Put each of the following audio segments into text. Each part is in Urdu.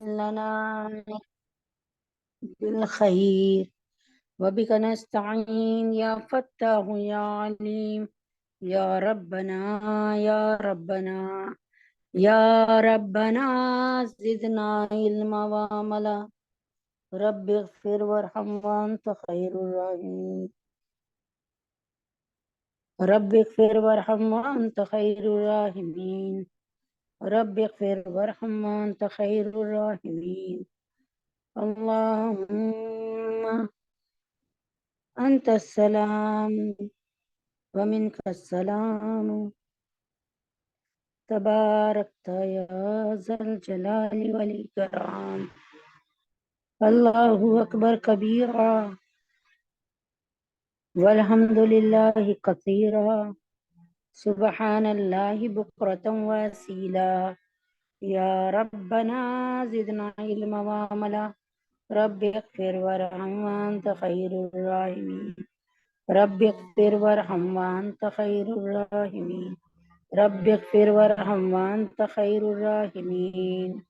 لنا بالخير وبك نستعين يا فتاح يا عليم يا ربنا يا ربنا يا ربنا زدنا علما وعملا رب اغفر وارحم وانت خير الراحمين رب اغفر وارحم وانت خير الراحمين رب اغفر وارحم وانت خير الراحمين اللهم أنت السلام ومنك السلام تباركت يا ذا الجلال والإكرام الله أكبر كبيرا والحمد لله كثيرا سبحان الله بكرة وأصيلا يا ربنا زدنا علما وعملا رب اغفر وارحم وأنت خير الراحمين رب اغفر وارحم وأنت خير الراحمين رب اغفر وارحم وأنت خير الراحمين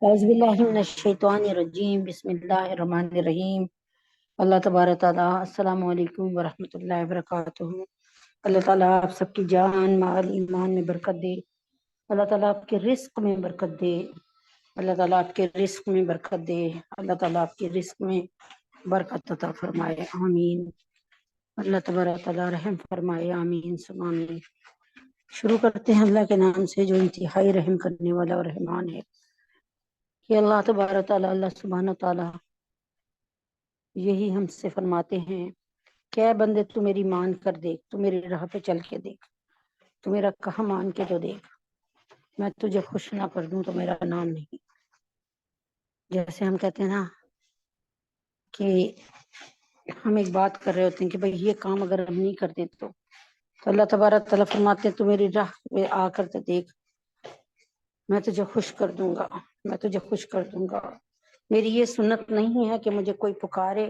اعوذ باللہ من الشیطان الرجیم بسم اللہ الرحمن الرحیم اللہ تبارک تعالیٰ السلام علیکم ورحمۃ اللہ وبرکاتہ۔ اللہ تعالیٰ آپ سب کی جان مال ایمان میں برکت دے، اللہ تعالیٰ آپ کے رزق میں برکت دے، اللہ تعالیٰ آپ کے رزق میں برکت دے، اللہ تعالیٰ آپ کے رزق میں برکت عطا فرمائے، آمین۔ اللہ تبارک تعالیٰ رحم فرمائے، آمین ثم آمین۔ شروع کرتے ہیں اللہ کے نام سے جو انتہائی رحم کرنے والا اور رحمان ہے کہ اللہ تبارک تعالیٰ اللہ سبحانہ تعالیٰ یہی ہم سے فرماتے ہیں کہ اے بندے تو میری مان کر دیکھ، تو میری راہ پہ چل کے دیکھ، تو میرا کہا مان کے تو دیکھ، میں تجھے خوش نہ کر دوں تو میرا نام نہیں۔ جیسے ہم کہتے ہیں نا کہ ہم ایک بات کر رہے ہوتے ہیں کہ بھئی یہ کام اگر ہم نہیں کرتے تو اللہ تبارک تعالیٰ فرماتے ہیں تو میری راہ پہ آ کر تو دیکھ، میں تجھے خوش کر دوں گا، میں تجھے خوش کر دوں گا۔ میری یہ سنت نہیں ہے کہ مجھے کوئی پکارے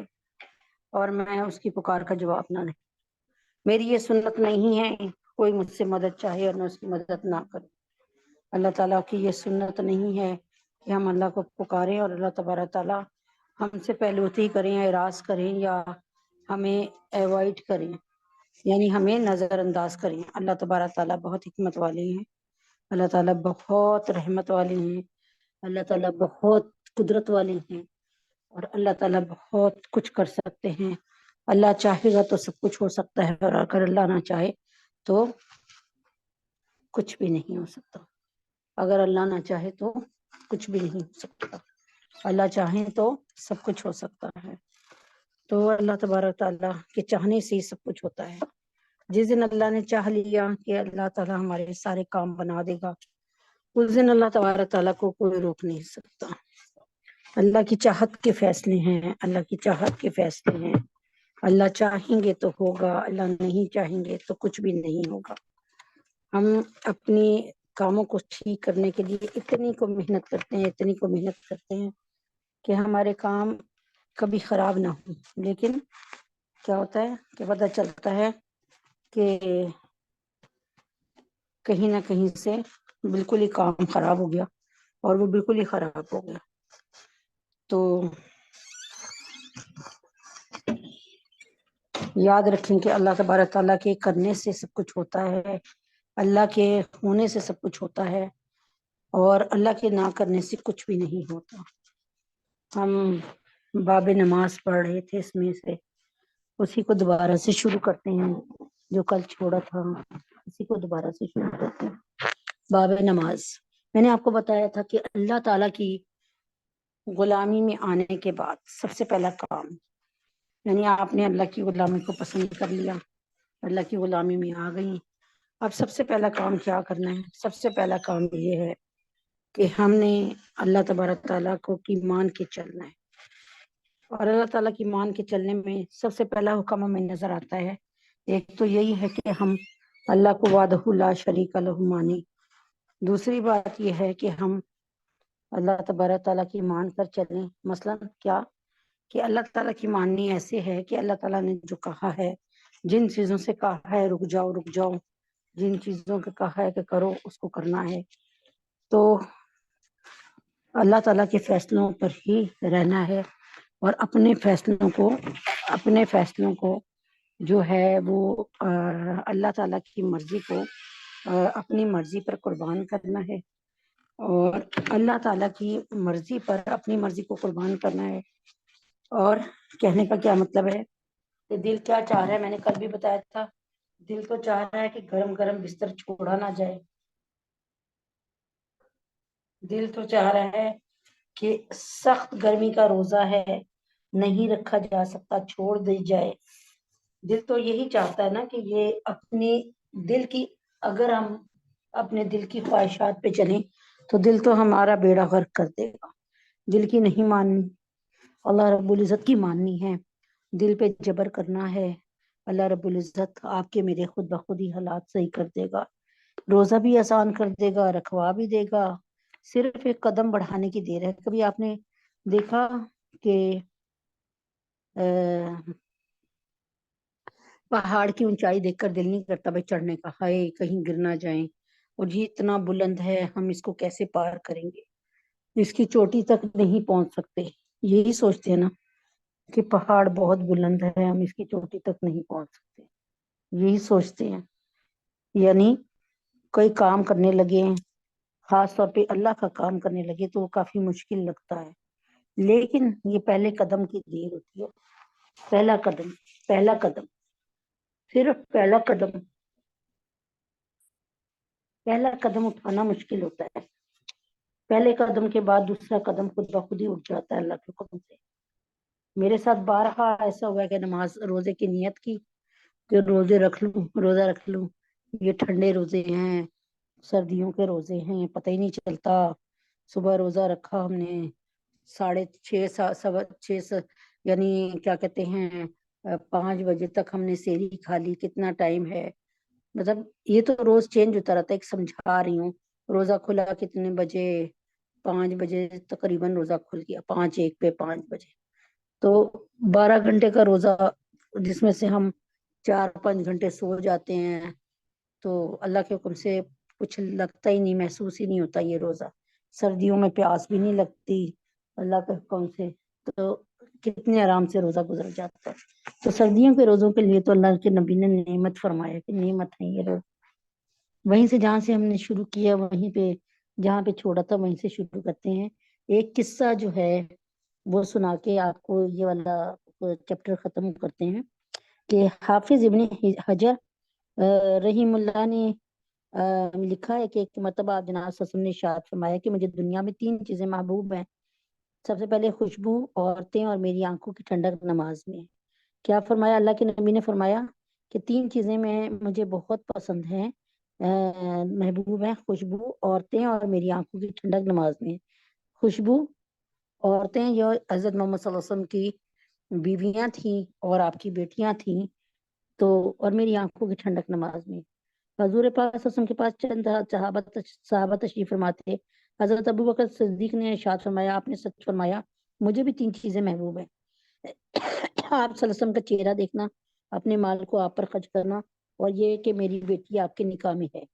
اور میں اس کی پکار کا جواب نہ دیں، میری یہ سنت نہیں ہے کوئی مجھ سے مدد چاہے اور میں اس کی مدد نہ کروں۔ اللہ تعالیٰ کی یہ سنت نہیں ہے کہ ہم اللہ کو پکاریں اور اللہ تبارک تعالیٰ ہم سے پہلوتی کریں، اعراض کریں یا ہمیں ایوائڈ کریں، یعنی ہمیں نظر انداز کریں۔ اللہ تبارک تعالیٰ بہت حکمت والے ہیں، اللہ تعالیٰ بہت رحمت والے ہیں، اللہ تعالیٰ بہت قدرت والے ہیں اور اللہ تعالیٰ بہت کچھ کر سکتے ہیں۔ اللہ چاہے گا تو سب کچھ ہو سکتا ہے اور اگر اللہ نہ چاہے تو کچھ بھی نہیں ہو سکتا۔ اگر اللہ نہ چاہے تو کچھ بھی نہیں ہو سکتا، اللہ چاہے تو سب کچھ ہو سکتا ہے۔ تو اللہ تبارک تعالیٰ کے چاہنے سے ہی سب کچھ ہوتا ہے۔ جس دن اللہ نے چاہ لیا کہ اللہ تعالیٰ ہمارے سارے کام بنا دے گا، اس دن اللہ تبارک تعالیٰ کو کوئی روک نہیں سکتا۔ اللہ کی چاہت کے فیصلے ہیں، اللہ کی چاہت کے فیصلے ہیں۔ اللہ چاہیں گے تو ہوگا، اللہ نہیں چاہیں گے تو کچھ بھی نہیں ہوگا۔ ہم اپنی کاموں کو ٹھیک کرنے کے لیے اتنی کو محنت کرتے ہیں، اتنی کو محنت کرتے ہیں کہ ہمارے کام کبھی خراب نہ ہوں، لیکن کیا ہوتا ہے کہ پتہ چلتا ہے کہ کہیں نہ کہیں سے بالکل ہی کام خراب ہو گیا اور وہ بالکل ہی خراب ہو گیا۔ تو یاد رکھیں کہ اللہ تبارک تعالیٰ کے کرنے سے سب کچھ ہوتا ہے، اللہ کے ہونے سے سب کچھ ہوتا ہے اور اللہ کے نہ کرنے سے کچھ بھی نہیں ہوتا۔ ہم باب نماز پڑھ رہے تھے، اس میں سے اسی کو دوبارہ سے شروع کرتے ہیں، جو کل چھوڑا تھا اسی کو دوبارہ سے شروع کرتے ہیں۔ باب نماز، میں نے آپ کو بتایا تھا کہ اللہ تعالیٰ کی غلامی میں آنے کے بعد سب سے پہلا کام، یعنی آپ نے اللہ کی غلامی کو پسند کر لیا، اللہ کی غلامی میں آ گئی، اب سب سے پہلا کام کیا کرنا ہے؟ سب سے پہلا کام یہ ہے کہ ہم نے اللہ تبارک تعالیٰ کو کی مان کے چلنا ہے، اور اللہ تعالیٰ کی مان کے چلنے میں سب سے پہلا حکم ہمیں نظر آتا ہے، ایک تو یہی ہے کہ ہم اللہ کو وحدہ لا شریک لہ مانیں۔ دوسری بات یہ ہے کہ ہم اللہ تبارک تعالیٰ کی مان کر چلیں، مثلا کیا کہ اللہ تعالیٰ کی ماننی ایسے ہے کہ اللہ تعالیٰ نے جو کہا ہے، جن چیزوں سے کہا ہے رک جاؤ رک جاؤ، جن چیزوں کو کہا ہے کہ کرو اس کو کرنا ہے، تو اللہ تعالیٰ کے فیصلوں پر ہی رہنا ہے، اور اپنے فیصلوں کو جو ہے وہ اللہ تعالیٰ کی مرضی کو اپنی مرضی پر قربان کرنا ہے، اور اللہ تعالیٰ کی مرضی پر اپنی مرضی کو قربان کرنا ہے۔ اور کہنے کا کیا مطلب ہے کہ دل کیا چاہ رہا ہے، میں نے کل بھی بتایا تھا، دل تو چاہ رہا ہے کہ گرم گرم بستر چھوڑا نہ جائے، دل تو چاہ رہا ہے کہ سخت گرمی کا روزہ ہے، نہیں رکھا جا سکتا، چھوڑ دی جائے۔ دل تو یہی چاہتا ہے نا کہ یہ اپنی دل کی، اگر ہم اپنے دل کی خواہشات پہ چلیں تو دل تو ہمارا بیڑا غرق کر دے گا۔ دل کی نہیں ماننی، اللہ رب العزت کی ماننی ہے، دل پہ جبر کرنا ہے، اللہ رب العزت آپ کے میرے خود بخود ہی حالات صحیح کر دے گا، روزہ بھی آسان کر دے گا، رکھوا بھی دے گا، صرف ایک قدم بڑھانے کی دیر ہے۔ کبھی آپ نے دیکھا کہ پہاڑ کی اونچائی دیکھ کر دل نہیں کرتا بھائی چڑھنے کا، ہائے کہیں گر نہ جائیں، اور یہ اتنا بلند ہے، ہم اس کو کیسے پار کریں گے، اس کی چوٹی تک نہیں پہنچ سکتے، یہی سوچتے ہیں نا کہ پہاڑ بہت بلند ہے، ہم اس کی چوٹی تک نہیں پہنچ سکتے، یہی سوچتے ہیں۔ یعنی کوئی کام کرنے لگے ہیں، خاص طور پہ اللہ کا کام کرنے لگے تو وہ کافی مشکل لگتا ہے، لیکن یہ پہلے قدم کی دیر ہوتی ہے، پہلا قدم صرف پہلا قدم اٹھانا مشکل ہوتا ہے، پہلے قدم کے بعد دوسرا قدم خود بخود ہی اٹھ جاتا ہے اللہ کے حکم سے۔ میرے ساتھ بارہا ایسا ہوا کہ نماز روزے کی نیت کی کہ روزہ رکھ لوں، یہ ٹھنڈے روزے ہیں، سردیوں کے روزے ہیں، پتہ ہی نہیں چلتا، صبح روزہ رکھا ہم نے 6:30 یعنی کیا کہتے ہیں 5 بجے تک ہم نے سحری کھا لی، کتنا ٹائم ہے، مطلب یہ تو روز چینج ہوتا رہتا ہے، ایک سمجھا رہی ہوں، روزہ کھلا کتنے بجے، 5 بجے تقریباً روزہ کھل گیا، 5:01 پہ 5 بجے، تو 12 گھنٹے کا روزہ جس میں سے ہم 4-5 گھنٹے سو جاتے ہیں، تو اللہ کے حکم سے کچھ لگتا ہی نہیں، محسوس ہی نہیں ہوتا یہ روزہ، سردیوں میں پیاس بھی نہیں لگتی اللہ کے حکم سے، تو کتنے آرام سے روزہ گزر جاتا ہے۔ تو سردیوں کے روزوں کے لیے تو اللہ کے نبی نے نعمت فرمایا کہ نعمت ہے یہ روز، وہیں سے جہاں سے ہم نے شروع کیا وہیں پہ جہاں پہ چھوڑا تھا وہیں سے شروع کرتے ہیں۔ ایک قصہ جو ہے وہ سنا کے آپ کو یہ والا چیپٹر ختم کرتے ہیں کہ حافظ ابن حجر رحیم اللہ نے لکھا ہے کہ ایک مرتبہ جناب صلی اللہ علیہ وسلم نے ارشاد فرمایا کہ مجھے دنیا میں 3 چیزیں محبوب ہیں، سب سے پہلے خوشبو، عورتیں، اور میری آنکھوں کی ٹھنڈک نماز میں۔ کیا فرمایا اللہ کے نبی نے؟ فرمایا کہ 3 چیزیں میں مجھے بہت پسند ہیں، محبوب ہیں، خوشبو، عورتیں، اور میری آنکھوں کی ٹھنڈک نماز میں۔ خوشبو، عورتیں جو حضرت محمد صلی اللہ علیہ وسلم کی بیویاں تھیں اور آپ کی بیٹیاں تھیں، تو اور میری آنکھوں کی ٹھنڈک نماز میں۔ حضور پاک صلی اللہ علیہ وسلم کے پاس چند صحابہ تشریف فرما تھے، حضرت ابو بکر صدیق نے ارشاد فرمایا، آپ نے سچ فرمایا، مجھے بھی 3 چیزیں محبوب ہیں، آپ صلی اللہ علیہ وسلم کا چہرہ دیکھنا، اپنے مال کو آپ پر خرچ کرنا، اور یہ کہ میری بیٹی آپ کے نکاح میں ہے،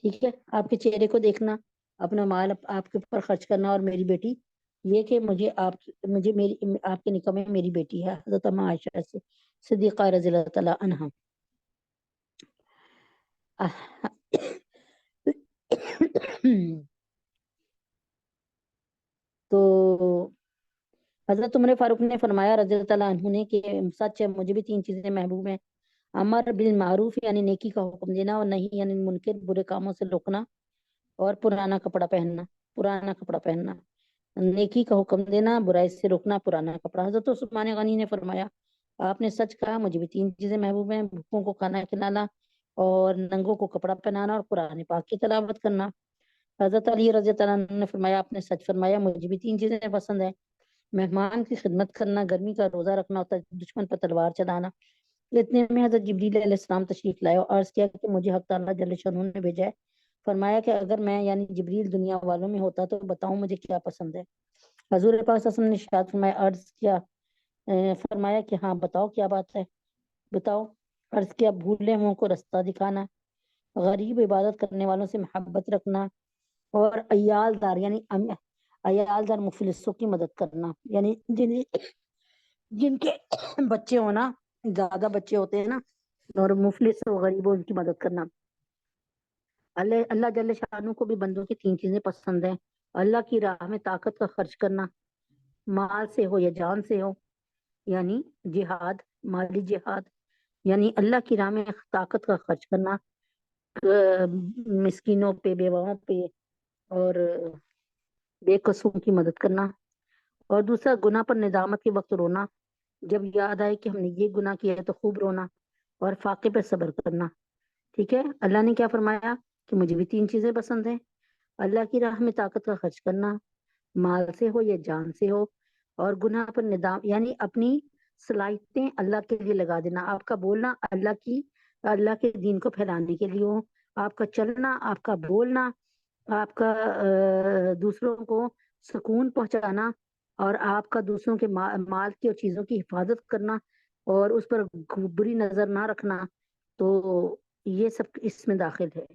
ٹھیک ہے، آپ کے چہرے کو دیکھنا، اپنا مال آپ کے اوپر خرچ کرنا، اور میری بیٹی یہ کہ مجھے میری آپ کے نکاح میں میری بیٹی ہے، حضرت اما عائشہ سے صدیقہ رضی اللہ تعالی عنہا۔ تو حضرت عمر فاروق نے فرمایا رضی اللہ تعالیٰ عنہ نے کہ سچ ہے، مجھے بھی 3 چیزیں محبوب ہیں، امر بالمعروف یعنی نیکی کا حکم دینا، اور نہیں یعنی منکر برے کاموں سے روکنا، اور پرانا کپڑا پہننا، نیکی کا حکم دینا، برائی سے روکنا، پرانا کپڑا۔ حضرت عثمان غنی نے فرمایا آپ نے سچ کہا، مجھے بھی 3 چیزیں محبوب ہیں، بھوکوں کو کھانا کھلانا، اور ننگوں کو کپڑا پہنانا، اور قرآن پاک کی تلاوت کرنا۔ حضرت علی رضی اللہ عنہ نے فرمایا آپ نے سچ فرمایا، مجھے بھی 3 چیزیں پسند ہیں، مہمان کی خدمت کرنا، گرمی کا روزہ رکھنا، اور دشمن پر تلوار چلانا۔ اتنے میں حضرت جبریل علیہ السلام تشریف لائے اور عرض کیا کہ مجھے حق تعالیٰ جل شانہ نے بھیجا ہے۔ فرمایا کہ اگر میں یعنی جبریل دنیا والوں میں ہوتا تو بتاؤں مجھے کیا پسند ہے؟ حضور پاک صلی اللہ علیہ وسلم نے ارشاد فرمایا، عرض کیا فرمایا کہ ہاں بتاؤ کیا بات ہے، بتاؤ۔ عرض کیا بھولے منہ کو رستہ دکھانا، غریب عبادت کرنے والوں سے محبت رکھنا، اور عیال دار یعنی عیال دار مفلسوں کی مدد کرنا، یعنی جن کے بچے ہونا، زیادہ بچے ہوتے ہیں نا، اور مفلس و غریب ان کی مدد کرنا۔ اللہ جل شانہ کو بھی بندوں کی 3 چیزیں پسند ہیں: اللہ کی راہ میں طاقت کا خرچ کرنا، مال سے ہو یا جان سے ہو، یعنی جہاد، مالی جہاد، یعنی اللہ کی راہ میں طاقت کا خرچ کرنا، مسکینوں پہ، بیواؤں پہ، اور بے قصوں کی مدد کرنا۔ اور دوسرا، گناہ پر ندامت کے وقت رونا، جب یاد آئے کہ ہم نے یہ گناہ کیا ہے تو خوب رونا، اور فاقے پہ صبر کرنا۔ ٹھیک ہے، اللہ نے کیا فرمایا کہ مجھے بھی 3 چیزیں پسند ہیں: اللہ کی راہ میں طاقت کا خرچ کرنا، مال سے ہو یا جان سے ہو، اور گناہ پر ندام یعنی اپنی صلاحیتیں اللہ کے لیے لگا دینا۔ آپ کا بولنا اللہ کے دین کو پھیلانے کے لیے ہو، آپ کا چلنا، آپ کا بولنا، آپ کا دوسروں کو سکون پہنچانا، اور آپ کا دوسروں کے مال کی اور چیزوں کی حفاظت کرنا، اور اس پر بری نظر نہ رکھنا، تو یہ سب اس میں داخل ہے۔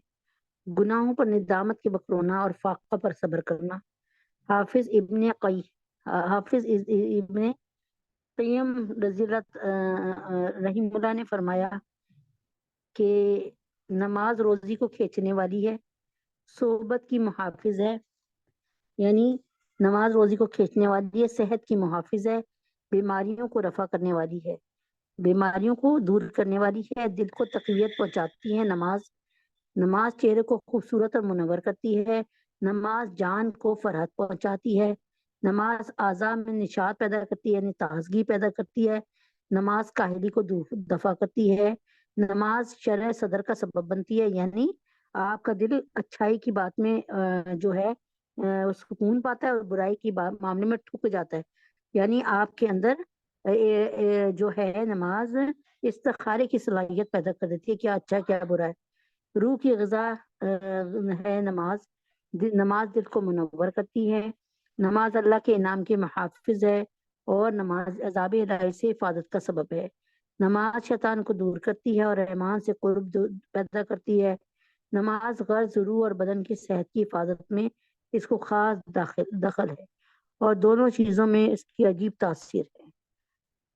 گناہوں پر ندامت کے وقت رونا اور فاقہ پر صبر کرنا۔ حافظ ابن قیم رضی اللہ رحیم اللہ نے فرمایا کہ نماز روزی کو کھینچنے والی ہے، صحبت کی محافظ ہے، یعنی نماز روزی کو کھینچنے والی ہے، صحت کی محافظ ہے، بیماریوں کو رفع کرنے والی ہے، بیماریوں کو دور کرنے والی ہے، دل کو تقویت پہنچاتی ہے نماز چہرے کو خوبصورت اور منور کرتی ہے، نماز جان کو فرحت پہنچاتی ہے، نماز اعضاء میں نشاط پیدا کرتی ہے، یعنی تازگی پیدا کرتی ہے، نماز کاہلی کو دفع کرتی ہے، نماز شرح صدر کا سبب بنتی ہے، یعنی آپ کا دل اچھائی کی بات میں جو ہے سکون پاتا ہے، اور برائی کی معاملے میں ٹھک جاتا ہے، یعنی آپ کے اندر جو ہے نماز استخارے کی صلاحیت پیدا کر دیتی ہے، کیا اچھا کیا برا ہے۔ روح کی غذا ہے نماز دل کو منور کرتی ہے، نماز اللہ کے انعام کے محافظ ہے، اور نماز عذاب الہی سے حفاظت کا سبب ہے، نماز شیطان کو دور کرتی ہے اور رحمان سے قرب پیدا کرتی ہے، نماز غرض، روح اور بدن کی صحت کی حفاظت میں اس کو خاص دخل ہے، اور دونوں چیزوں میں اس کی عجیب تاثیر ہے۔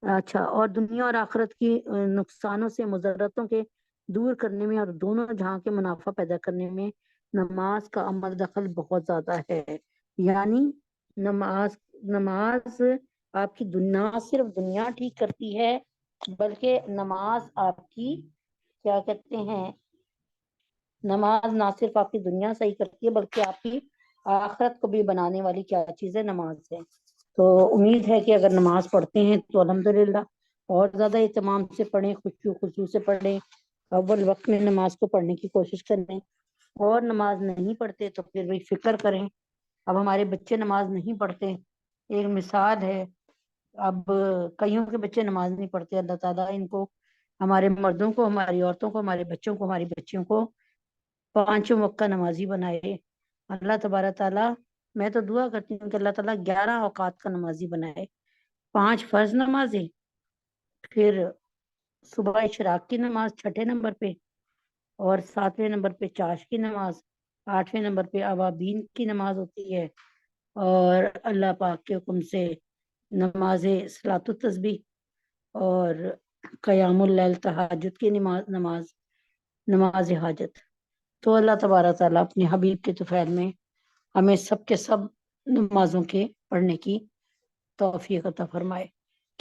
اچھا، اور دنیا اور آخرت کی نقصانوں سے، مضرتوں کے دور کرنے میں، اور دونوں جہاں کے منافع پیدا کرنے میں نماز کا عمل دخل بہت زیادہ ہے، یعنی نماز آپ کی نہ صرف دنیا ٹھیک کرتی ہے، بلکہ نماز آپ کی کیا کہتے ہیں، نماز نہ صرف آپ کی دنیا صحیح کرتی ہے بلکہ آپ کی آخرت کو بھی بنانے والی کیا چیز ہے، نماز ہے۔ تو امید ہے کہ اگر نماز پڑھتے ہیں تو الحمدللہ اور زیادہ اہتمام سے پڑھیں، خوشی و خضوع سے پڑھیں، اول وقت میں نماز کو پڑھنے کی کوشش کریں، اور نماز نہیں پڑھتے تو پھر بھی فکر کریں۔ اب ہمارے بچے نماز نہیں پڑھتے، ایک مثال ہے، اب کئیوں کے بچے نماز نہیں پڑھتے، اللہ تعالیٰ ان کو، ہمارے مردوں کو، ہماری عورتوں کو، ہمارے بچوں کو، ہماری بچیوں کو 5 وقت کا نمازی بنائے اللہ تبارک تعالیٰ۔ میں تو دعا کرتی ہوں کہ اللہ تعالیٰ 11 اوقات کا نمازی بنائے، 5 فرض نمازیں، پھر صبح اشراق کی نماز 6 نمبر پہ، اور 7ویں نمبر پہ چاش کی نماز، 8ویں نمبر پہ اوابین کی نماز ہوتی ہے، اور اللہ پاک کے حکم سے نماز صلاۃ التسبیح، اور قیام اللیل تہجد کی نماز حاجت۔ تو اللہ تبارک تعالیٰ اپنے حبیب کے طفیل میں ہمیں سب کے سب نمازوں کے پڑھنے کی توفیق عطا فرمائے،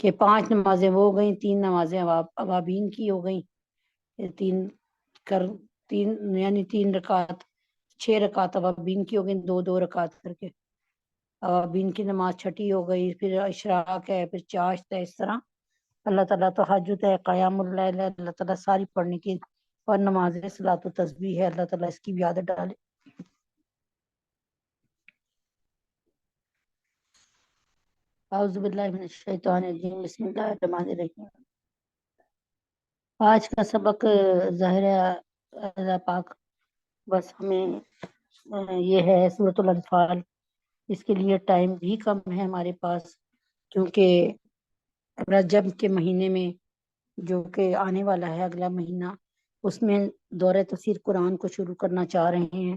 کہ 5 نمازیں وہ ہو گئیں، 3 نمازیں اوابین کی ہو گئیں، یعنی 3 رکعت، 6 رکعت اوابین کی ہو گئیں، 2 رکعت کر کے اوابین کی نماز 6 ہو گئی، پھر اشراق ہے، پھر چاشت ہے، اس طرح اللہ تعالیٰ تہجد ہے، قیام اللیل ہے، اللہ تعالیٰ ساری پڑھنے کی، اور نماز صلاۃ التسبیح ہے، اللہ تعالیٰ اس کی بھی عادت ڈالے۔ اعوذ باللہ من الشیطان الرجیم، بسم اللہ الرحمن الرحیم۔ آج کا سبق ظاہر ہے اللہ پاک بس ہمیں یہ ہے سورۃ الانفال، اس کے لیے ٹائم بھی کم ہے ہمارے پاس، کیونکہ رجب کے مہینے میں جو کہ آنے والا ہے اگلا مہینہ، اس میں دورہ تفسیر قرآن کو شروع کرنا چاہ رہے ہیں،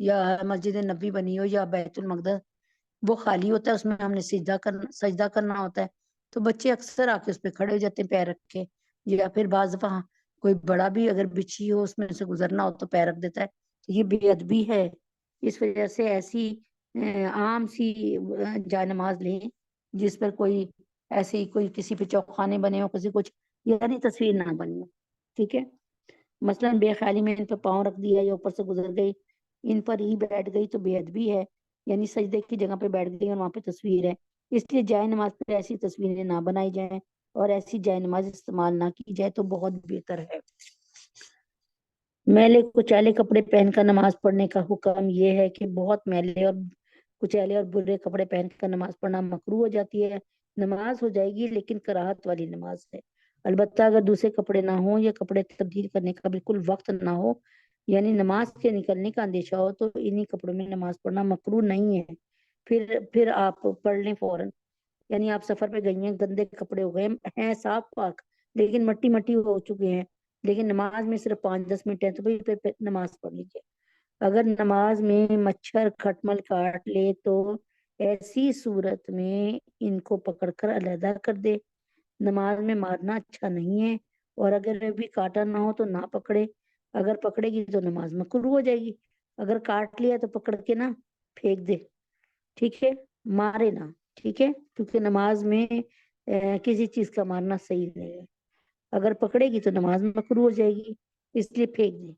یا مسجد نبی بنی ہو یا بیت المقدس، وہ خالی ہوتا ہے، اس میں ہم نے سجدہ کرنا ہوتا ہے، تو بچے اکثر آ کے اس پہ کھڑے ہو جاتے ہیں پیر رکھ کے، یا پھر بعض دفعہ کوئی بڑا بھی اگر بچھی ہو اس میں سے گزرنا ہو تو پیر رکھ دیتا ہے، تو یہ بے ادبی ہے۔ اس وجہ سے ایسی عام سی جائے نماز لیں جس پر کوئی ایسی کوئی کسی پہ چوکھانے بنے ہو، کسی کچھ، یعنی تصویر نہ بنی ہو، ٹھیک ہے۔ مثلاً بے خیالی میں ان پہ پاؤں رکھ دیا یا اوپر سے گزر گئی، ان پر ہی بیٹھ گئی تو بے ادبی ہے، یعنی سجدے کی جگہ پہ بیٹھ گئی اور وہاں پہ تصویر ہے، اس لیے جائے نماز پہ ایسی تصویریں نہ بنائی جائیں اور ایسی جائے نماز استعمال نہ کی جائے تو بہت بہتر ہے۔ میلے کچیلے کپڑے پہن کر نماز پڑھنے کا حکم یہ ہے کہ بہت میلے اور کچیلے اور برے کپڑے پہن کر نماز پڑھنا مکروہ ہو جاتی ہے، نماز ہو جائے گی لیکن کراہت والی نماز ہے۔ البتہ اگر دوسرے کپڑے نہ ہوں یا کپڑے تبدیل کرنے کا بالکل وقت نہ ہو، یعنی نماز کے نکلنے کا اندیشہ ہو، تو انہی کپڑوں میں نماز پڑھنا مکروہ نہیں ہے۔ پھر آپ پڑھ لیں فوراً، یعنی آپ سفر پہ گئی ہیں، گندے کپڑے ہو گئے ہیں صاف پاک لیکن مٹی مٹی ہو چکے ہیں، لیکن نماز میں صرف 5-10 منٹ ہے، تو پھر نماز پڑھ لیجیے۔ اگر نماز میں مچھر کھٹمل کاٹ لے تو ایسی صورت میں ان کو پکڑ کر علیحدہ کر دے۔ نماز میں مارنا اچھا نہیں ہے، اور اگر بھی کاٹا نہ ہو تو نہ پکڑے، اگر پکڑے گی تو نماز مکروہ ہو جائے گی، اگر کاٹ لیا تو پکڑ کے نہ پھینک دے، ٹھیک ہے، مارے نہ، ٹھیک ہے، کیونکہ نماز میں کسی چیز کا مارنا صحیح نہیں ہے، اگر پکڑے گی تو نماز مکروہ ہو جائے گی، اس لیے پھینک دے۔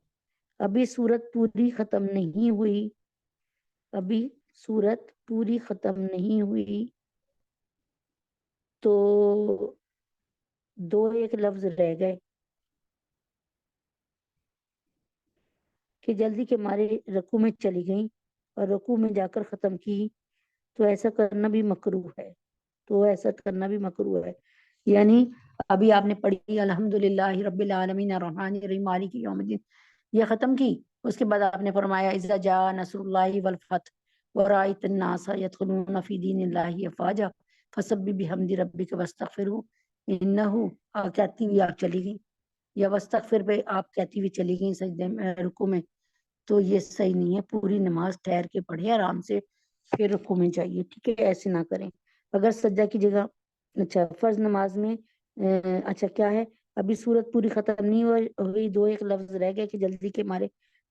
ابھی سورت پوری ختم نہیں ہوئی، ابھی سورت پوری ختم نہیں ہوئی تو 2-1 لفظ رہ گئے کہ جلدی کے مارے رکوع میں چلی گئیں اور رکوع میں جا کر ختم کی، تو ایسا کرنا بھی مکروہ ہے، تو ایسا کرنا بھی مکروہ ہے۔ یعنی ابھی آپ نے پڑھی الحمدللہ رب العالمین الرحمن الرحیم مالک یوم الدین، یہ ختم کی، اس کے بعد آپ نے فرمایا اذا جاء نصر اللہ والفتح ورأیت الناس يدخلون فی دین اللہ افواجا فسبح بحمد ربک واستغفرہ انہ، کہتی ہوئی آپ چلی گئی، یا واستغفر پہ آپ کہتی ہوئی چلی گئی سجدے میں رکوع میں، تو یہ صحیح نہیں ہے۔ پوری نماز ٹھہر کے پڑھے آرام سے، پھر رکوع میں جائیے، ٹھیک ہے، ایسے نہ کریں۔ اگر سجدہ کی جگہ، اچھا فرض نماز میں اچھا کیا ہے، ابھی سورت پوری ختم نہیں ہوئی، 2-1 لفظ رہ گئے کہ جلدی کے مارے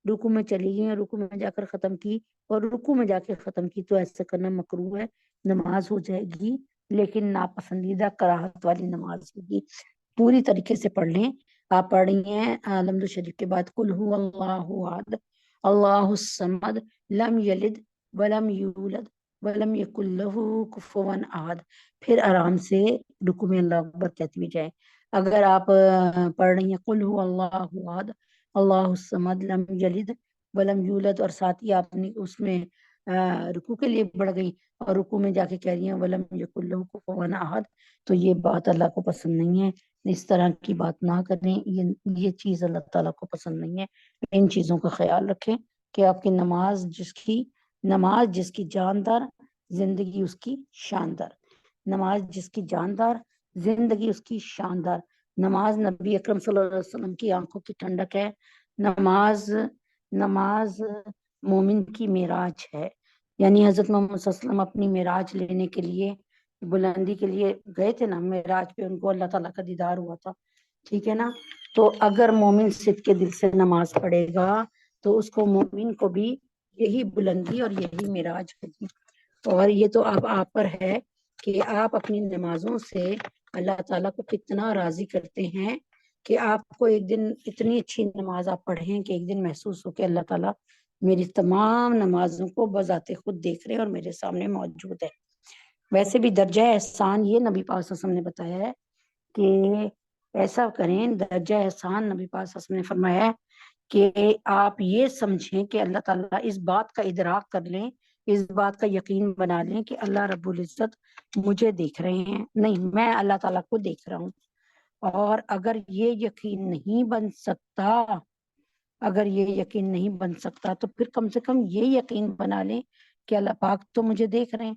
رکوع میں چلی گئی اور رکوع میں جا کر ختم کی، اور رکوع میں جا کے ختم کی، تو ایسا کرنا مکروہ ہے، نماز ہو جائے گی لیکن ناپسندیدہ کراہت والی نماز ہوگی۔ پوری طریقے سے پڑھ لیں۔ آپ پڑھ رہی ہیں الحمد شریف کے بعد قل هو اللہ احد اللہ الصمد لم یلد ولم یولد ولم یکن له کفوا احد، پھر آرام سے رکوع میں اللہ اکبر کہتی ہوئی جائیں۔ اگر آپ پڑھ رہی ہیں قل هو اللہ احد اللہ الصمد لم یلد ولم یولد، اور ساتھ ہی آپ نے اس میں رکوع کے لیے بڑھ گئی اور رکوع میں جا کے کہہ رہی ہیں ولم یکن له کفوا احد، تو یہ بات اللہ کو پسند نہیں ہے، اس طرح کی بات نہ کریں، یہ چیز اللہ تعالیٰ کو پسند نہیں ہے۔ ان چیزوں کا خیال رکھیں کہ آپ کی نماز جس کی جاندار، زندگی اس کی شاندار، نماز جس کی جاندار، زندگی اس کی شاندار۔ نماز نبی اکرم صلی اللہ علیہ وسلم کی آنکھوں کی ٹھنڈک ہے، نماز مومن کی معراج ہے، یعنی حضرت محمد صلی اللہ علیہ وسلم اپنی معراج لینے کے لیے، بلندی کے لیے گئے تھے نا، معراج پہ ان کو اللہ تعالیٰ کا دیدار ہوا تھا، ٹھیک ہے نا۔ تو اگر مومن صدق کے دل سے نماز پڑھے گا تو اس کو، مومن کو بھی یہی بلندی اور یہی معراج ہوگی۔ اور یہ تو اب آپ پر ہے کہ آپ اپنی نمازوں سے اللہ تعالیٰ کو کتنا راضی کرتے ہیں، کہ آپ کو ایک دن اتنی اچھی نماز آپ پڑھیں کہ ایک دن محسوس ہو کہ اللہ تعالیٰ میری تمام نمازوں کو بذات خود دیکھ رہے ہیں اور میرے سامنے موجود ہے۔ ویسے بھی درجہ احسان یہ نبی پاک صلی اللہ علیہ وسلم نے بتایا ہے کہ ایسا کریں، درجہ احسان نبی پاک صلی اللہ علیہ وسلم نے فرمایا ہے کہ آپ یہ سمجھیں کہ اللہ تعالیٰ اس بات کا ادراک کر لیں، اس بات کا یقین بنا لیں کہ اللہ رب العزت مجھے دیکھ رہے ہیں، نہیں میں اللہ تعالیٰ کو دیکھ رہا ہوں۔ اور اگر یہ یقین نہیں بن سکتا تو پھر کم سے کم یہ یقین بنا لیں کہ اللہ پاک تو مجھے دیکھ رہے ہیں،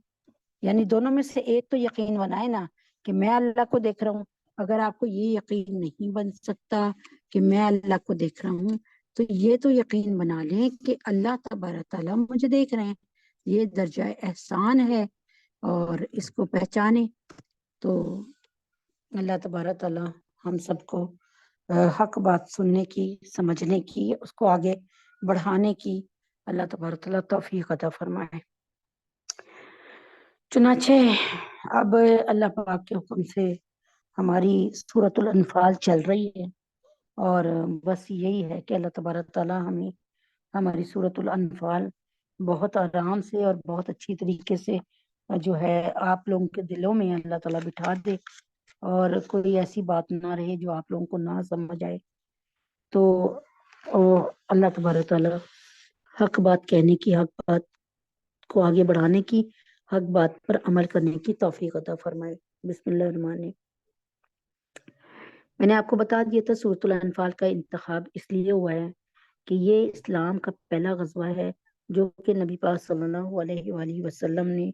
یعنی دونوں میں سے ایک تو یقین بنائے نا کہ میں اللہ کو دیکھ رہا ہوں۔ اگر آپ کو یہ یقین نہیں بن سکتا کہ میں اللہ کو دیکھ رہا ہوں تو یہ تو یقین بنا لیں کہ اللہ تبارک تعالیٰ مجھے دیکھ رہے ہیں، یہ درجہ احسان ہے اور اس کو پہچانے. تو اللہ تبارک تعالیٰ ہم سب کو حق بات سننے کی، سمجھنے کی، اس کو آگے بڑھانے کی اللہ تبارک تعالیٰ توفیق عطا فرمائے. چنانچہ اب اللہ پاک کے حکم سے ہماری سورۃ الانفال چل رہی ہے، اور بس یہی ہے کہ اللہ تبارک تعالیٰ ہمیں ہماری سورۃ الانفال بہت آرام سے اور بہت اچھی طریقے سے جو ہے آپ لوگوں کے دلوں میں اللہ تعالیٰ بٹھا دے، اور کوئی ایسی بات نہ رہے جو آپ لوگوں کو نہ سمجھ آئے. تو اللہ تبارک تعالیٰ حق بات کہنے کی، حق بات کو آگے بڑھانے کی، حق بات پر عمل کرنے کی توفیق عطا فرمائے. بسم اللہ الرحمن الرحیم. میں نے آپ کو بتا دیا تھا سورۃ الانفال کا انتخاب اس لیے ہوا ہے کہ یہ اسلام کا پہلا غزوہ ہے جو کہ نبی پاک صلی اللہ علیہ وآلہ وسلم نے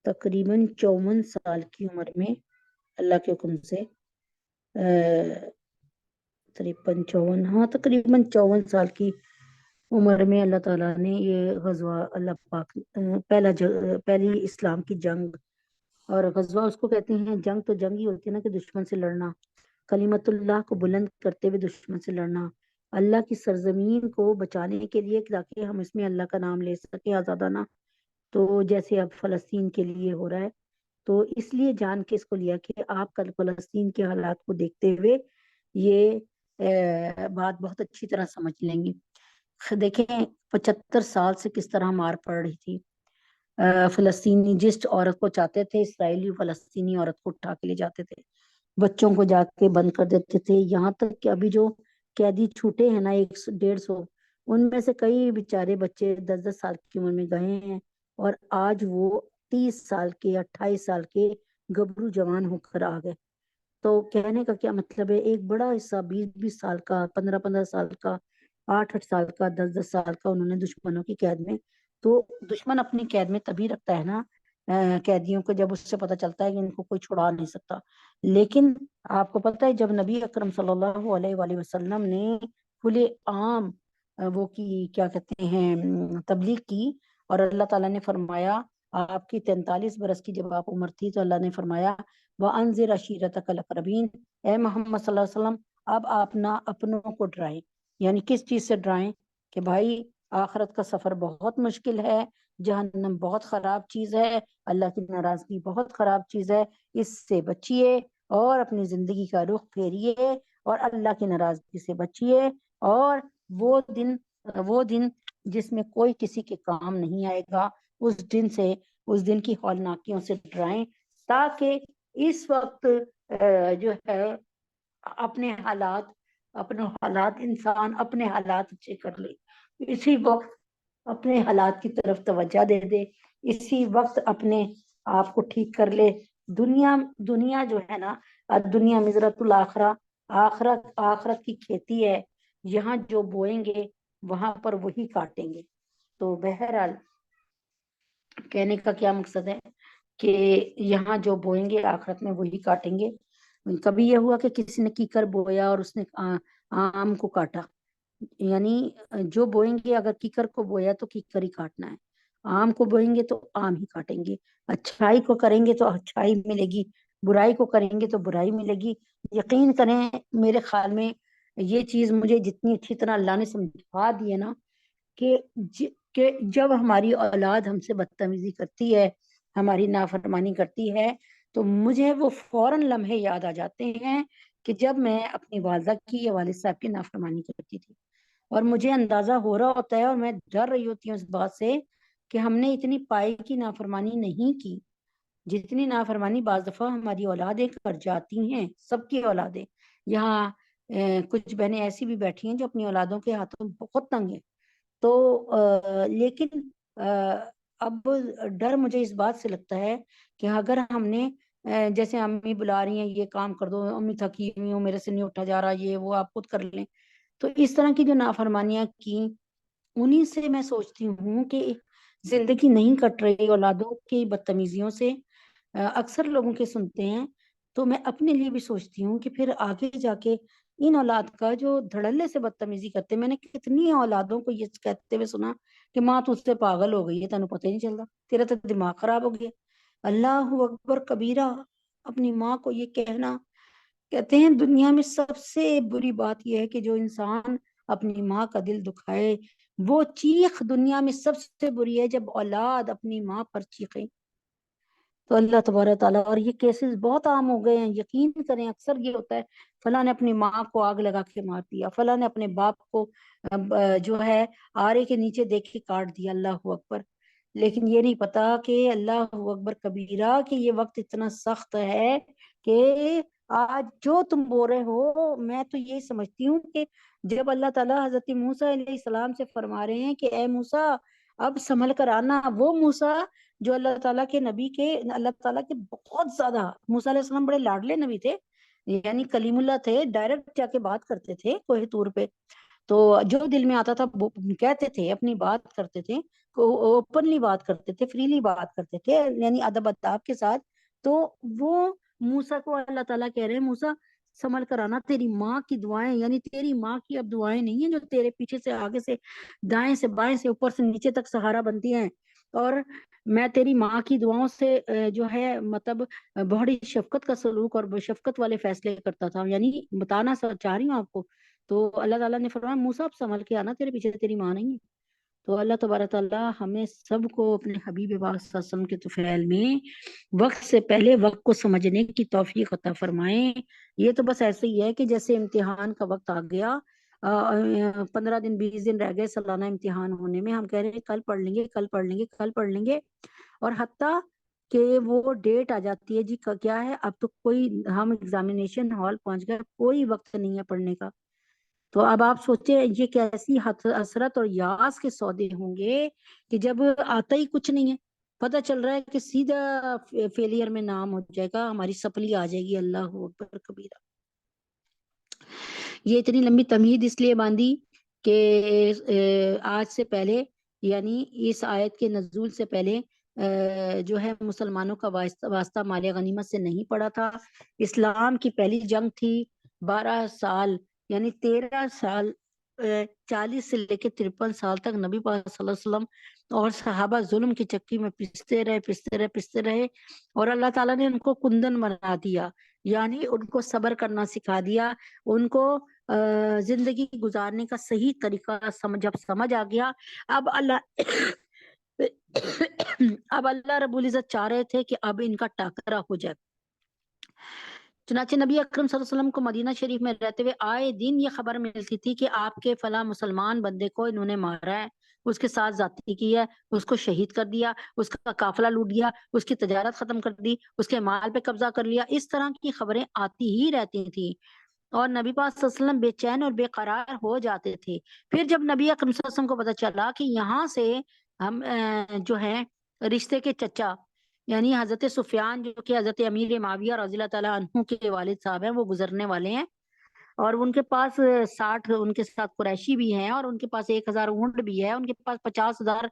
تقریباً 54 سال کی عمر میں اللہ کے حکم سے تقریباً 54 سال کی عمر میں اللہ تعالیٰ نے یہ غزوہ اللہ پاک پہلی اسلام کی جنگ، اور غزوہ اس کو کہتے ہیں، جنگ تو جنگ ہی ہوتی ہے نا کہ دشمن سے لڑنا، کلمت اللہ کو بلند کرتے ہوئے دشمن سے لڑنا، اللہ کی سرزمین کو بچانے کے لیے تاکہ ہم اس میں اللہ کا نام لے سکیں آزادانہ. تو جیسے اب فلسطین کے لیے ہو رہا ہے، تو اس لیے جان کے اس کو لیا کہ آپ کل فلسطین کے حالات کو دیکھتے ہوئے یہ بات بہت اچھی طرح سمجھ لیں گے. دیکھیں 75 سال سے کس طرح مار پڑ رہی تھی. فلسطینی جس عورت کو چاہتے تھے اسرائیلی فلسطینی عورت کو اٹھا کے لے جاتے تھے، بچوں کو جا کے بند کر دیتے تھے. یہاں تک کہ ابھی جو قیدی چھوٹے ہیں نا 100-150، ان میں سے کئی بیچارے بچے 10-10 سال کی عمر میں گئے ہیں، اور آج وہ 30 سال کے 28 سال کے گبرو جوان ہو کر آ گئے. تو کہنے کا کیا مطلب ہے، ایک بڑا حصہ 20-20 سال کا، 15-15 سال کا، 8-8 سال کا، 10-10 سال کا انہوں نے دشمنوں کی قید میں. تو دشمن اپنی قید میں تبھی رکھتا ہے نا قیدیوں کو جب اس سے پتہ چلتا ہے کہ ان کو کوئی چھڑا نہیں سکتا. لیکن آپ کو پتہ ہے جب نبی اکرم صلی اللہ علیہ وآلہ وسلم نے کھلے عام وہ کی کیا کہتے ہیں تبلیغ کی، اور اللہ تعالیٰ نے فرمایا آپ کی 43 برس کی جب آپ عمر تھی تو اللہ نے فرمایا وَأَنذِرْ عَشِيرَتَكَ الْأَقْرَبِينَ، اے محمد صلی اللہ علیہ وسلم اب آپ نہ اپنوں کو ڈرائیں. یعنی کس چیز سے ڈرائیں کہ بھائی آخرت کا سفر بہت مشکل ہے، جہنم بہت خراب چیز ہے، اللہ کی ناراضگی بہت خراب چیز ہے، اس سے بچیے اور اپنی زندگی کا رخ پھیریے اور اللہ کی ناراضگی سے بچیے. اور وہ دن جس میں کوئی کسی کے کام نہیں آئے گا، اس دن کی ہولناکیوں سے ڈرائیں، تاکہ اس وقت جو ہے اپنے حالات انسان اپنے حالات اچھے کر لے، اسی وقت اپنے حالات کی طرف توجہ دے دے، اسی وقت اپنے آپ کو ٹھیک کر لے. دنیا جو ہے نا، دنیا مزرۃ الآخرہ، آخرت کی کھیتی ہے، یہاں جو بوئیں گے وہاں پر وہی کاٹیں گے. تو بہرحال کہنے کا کیا مقصد ہے کہ یہاں جو بوئیں گے آخرت میں وہی کاٹیں گے. کبھی یہ ہوا کہ کسی نے کیکر بویا اور اس نے آم کو کاٹا، یعنی جو بوئیں گے، اگر کیکر کو بویا تو کیکر ہی کاٹنا ہے، آم کو بوئیں گے تو آم ہی کاٹیں گے. اچھائی کو کریں گے تو اچھائی ملے گی، برائی کو کریں گے تو برائی ملے گی. یقین کریں میرے خیال میں یہ چیز مجھے جتنی اچھی طرح اللہ نے سمجھا دی ہے نا کہ جب ہماری اولاد ہم سے بدتمیزی کرتی ہے، ہماری نافرمانی کرتی ہے، تو مجھے وہ فوراً لمحے یاد آ جاتے ہیں کہ جب میں اپنی والدہ کی یا والد صاحب کی نافرمانی کرتی تھی، اور مجھے اندازہ ہو رہا ہوتا ہے اور میں ڈر رہی ہوتی ہوں اس بات سے کہ ہم نے اتنی پائی کی نافرمانی نہیں کی جتنی نافرمانی بعض دفعہ ہماری اولادیں کر جاتی ہیں. سب کی اولادیں، یہاں کچھ بہنیں ایسی بھی بیٹھی ہیں جو اپنی اولادوں کے ہاتھوں بہت تنگ ہیں. تو لیکن اب ڈر مجھے اس بات سے لگتا ہے کہ اگر ہم نے جیسے امی بلا رہی ہیں یہ کام کر دو، امی تھکی ہوئی ہوں میرے سے نہیں اٹھا جا رہا، یہ وہ آپ خود کر لیں. تو اس طرح کی جو نافرمانیاں کی، انہی سے میں سوچتی ہوں کہ زندگی نہیں کٹ رہی اولادوں کی بدتمیزیوں سے. اکثر لوگوں کے سنتے ہیں تو میں اپنے لیے بھی سوچتی ہوں کہ پھر آگے جا کے ان اولاد کا جو دھڑلے سے بدتمیزی کرتے، میں نے کتنی اولادوں کو یہ کہتے ہوئے سنا کہ ماں تو اس سے پاگل ہو گئی ہے، تینوں پتہ ہی نہیں چلتا، تیرا تو دماغ خراب ہو گیا۔ اللہ اکبر کبیرہ، اپنی ماں کو یہ کہنا۔ کہتے ہیں دنیا میں سب سے بری بات یہ ہے کہ جو انسان اپنی ماں کا دل دکھائے، وہ چیخ دنیا میں سب سے بری ہے جب اولاد اپنی ماں پر چیخے۔ تو اللہ تبارک تعالیٰ، اور یہ کیسز بہت عام ہو گئے ہیں، یقین کریں اکثر یہ ہوتا ہے، فلاں نے اپنی ماں کو آگ لگا کے مار دیا، فلاں نے اپنے باپ کو جو ہے آرے کے نیچے دیکھ کے کاٹ دیا، اللہ اکبر۔ لیکن یہ نہیں پتا کہ اللہ اکبر کبیرہ کہ یہ وقت اتنا سخت ہے کہ آج جو تم بول رہے ہو، میں تو یہ سمجھتی ہوں کہ جب اللہ تعالیٰ حضرت موسیٰ علیہ السلام سے فرما رہے ہیں کہ اے موسیٰ اب سنبھل کر آنا، وہ موسیٰ جو اللہ تعالیٰ کے نبی کے، اللہ تعالیٰ کے بہت زیادہ، موسیٰ علیہ السلام بڑے لاڈلے نبی تھے، یعنی کلیم اللہ تھے، ڈائریکٹ جا کے بات کرتے تھے کوہ طور پہ، تو جو دل میں آتا تھا وہ کہتے تھے، اپنی بات کرتے تھے، اوپنلی بات کرتے تھے، فریلی بات کرتے تھے، یعنی ادب اداب کے ساتھ۔ تو وہ موسیٰ کو اللہ تعالیٰ کہہ رہے ہیں موسیٰ سنبھل کر آنا، تیری ماں کی دعائیں، یعنی تیری ماں کی اب دعائیں نہیں ہیں جو تیرے پیچھے سے، آگے سے، دائیں سے، بائیں سے، اوپر سے نیچے تک سہارا بنتی ہیں، اور میں تیری ماں کی دعاؤں سے جو ہے مطلب بڑی شفقت کا سلوک اور شفقت والے فیصلے کرتا تھا، یعنی بتانا چاہ رہی ہوں آپ کو۔ تو اللہ تعالیٰ نے فرمایا موسیٰ اب سنبھل کے آنا، تیرے پیچھے تیری ماں نہیں ہے۔ تو اللہ تبارک تعالیٰ ہمیں سب کو اپنے حبیب پاک صلی اللہ علیہ وسلم کے طفیل میں وقت سے پہلے وقت کو سمجھنے کی توفیق عطا فرمائیں۔ یہ تو بس ایسے ہی ہے کہ جیسے امتحان کا وقت آ گیا، 15 دن 20 دن رہ گئے سالانہ امتحان ہونے میں، ہم کہہ رہے ہیں کل پڑھ لیں گے، کل پڑھ لیں گے، کل پڑھ لیں گے، اور حتیٰ کہ وہ ڈیٹ آ جاتی ہے جی کیا ہے، اب تو کوئی، ہم ایگزامینیشن ہال پہنچ گئے، کوئی وقت نہیں ہے پڑھنے کا۔ تو اب آپ سوچیں یہ کیسی حسرت اور یاس کے سودے ہوں گے کہ جب آتا ہی کچھ نہیں ہے، پتہ چل رہا ہے کہ سیدھا فیلئر میں نام ہو جائے گا، ہماری سپلی آ جائے گی، اللہ اکبر کبیرہ۔ یہ اتنی لمبی تمہید اس لیے باندھی کہ آج سے پہلے، یعنی اس آیت کے نزول سے پہلے جو ہے مسلمانوں کا واسطہ مال غنیمت سے نہیں پڑا تھا۔ اسلام کی پہلی جنگ تھی، 12 سال، یعنی 13 سال، 40 سے لے کے 53 سال تک نبی پاک صلی اللہ علیہ وسلم اور صحابہ ظلم کی چکی میں پستے رہے، اور اللہ تعالیٰ نے ان کو کندن بنا دیا، یعنی ان کو صبر کرنا سکھا دیا، ان کو زندگی گزارنے کا صحیح طریقہ جب سمجھ آ گیا، اب اللہ رب العزت چاہ رہے تھے کہ اب ان کا ٹاکرا ہو جائے۔ چنانچہ نبی اکرم صلی اللہ علیہ وسلم کو مدینہ شریف میں رہتے ہوئے آئے دن یہ خبر ملتی تھی کہ آپ کے فلاں مسلمان بندے کو انہوں نے مارا ہے، اس کے ساتھ زیادتی کی ہے، اس کو شہید کر دیا، اس کا قافلہ لوٹ دیا، اس کی تجارت ختم کر دی، اس کے مال پہ قبضہ کر لیا، اس طرح کی خبریں آتی ہی رہتی تھیں، اور نبی پاک صلی اللہ علیہ وسلم بے چین اور بے قرار ہو جاتے تھے۔ پھر جب نبی اکرم صلی اللہ علیہ وسلم کو پتہ چلا کہ یہاں سے ہم جو ہیں رشتے کے چچا، یعنی حضرت سفیان جو کہ حضرت امیر معاویہ رضی اللہ تعالیٰ عنہ کے والد صاحب ہیں، وہ گزرنے والے ہیں، اور ان کے پاس 60 ان کے ساتھ قریشی بھی ہیں، اور ان کے پاس 1000 اونٹ بھی ہے، ان کے پاس 50,000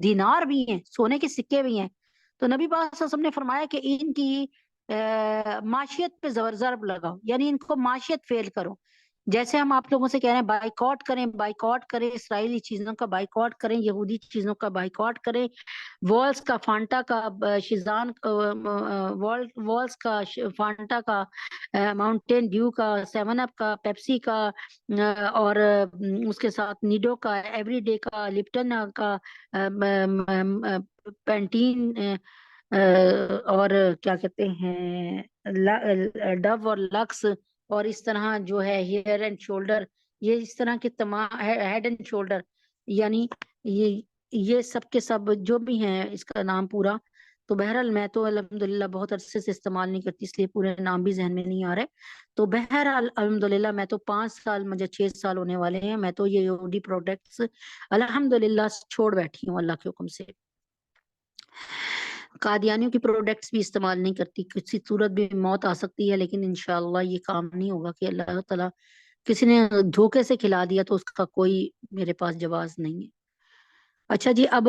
دینار بھی ہیں، سونے کے سکے بھی ہیں۔ تو نبی پاک صلی اللہ علیہ وسلم نے فرمایا کہ ان کی معاشیت پہ ضرب لگاؤ، یعنی ان کو معاشیت فیل کرو، جیسے ہم آپ لوگوں سے کہہ رہے ہیں بائیکاٹ کریں، اسرائیلی چیزوں کا بائیکاٹ کریں، یہودی چیزوں کا بائیکاٹ کریں، والز کا، فانٹا کا، شیزان والز کا، فانٹا کا، ماؤنٹین ڈیو کا، 7 اپ کا، پیپسی کا، اور اس کے ساتھ نیڈو کا، ایوری ڈے کا، لپٹن کا، پینٹین، اور کیا کہتے ہیں ڈو اور لکس، اور اس طرح جو ہے ہیئر اینڈ شولڈر، یہ اس طرح کے تمام ہیڈ اینڈ شولڈر، یعنی یہ سب کے سب جو بھی ہیں، اس کا نام پورا تو بہرحال میں تو الحمدللہ بہت عرصے سے استعمال نہیں کرتی، اس لیے پورے نام بھی ذہن میں نہیں آ رہے، تو بہرحال الحمدللہ میں تو 5 سال، مجھے 6 سال ہونے والے ہیں، میں تو یہ یہودی پروڈکٹس الحمدللہ چھوڑ بیٹھی ہوں اللہ کے حکم سے۔ قادیانیوں کی پروڈکٹس بھی استعمال نہیں کرتی، کسی صورت بھی موت آ سکتی ہے، لیکن انشاءاللہ یہ کام نہیں ہوگا کہ اللہ تعالیٰ کسی نے دھوکے سے کھلا دیا تو اس کا کوئی میرے پاس جواز نہیں ہے۔ اچھا جی، اب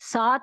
7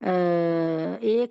1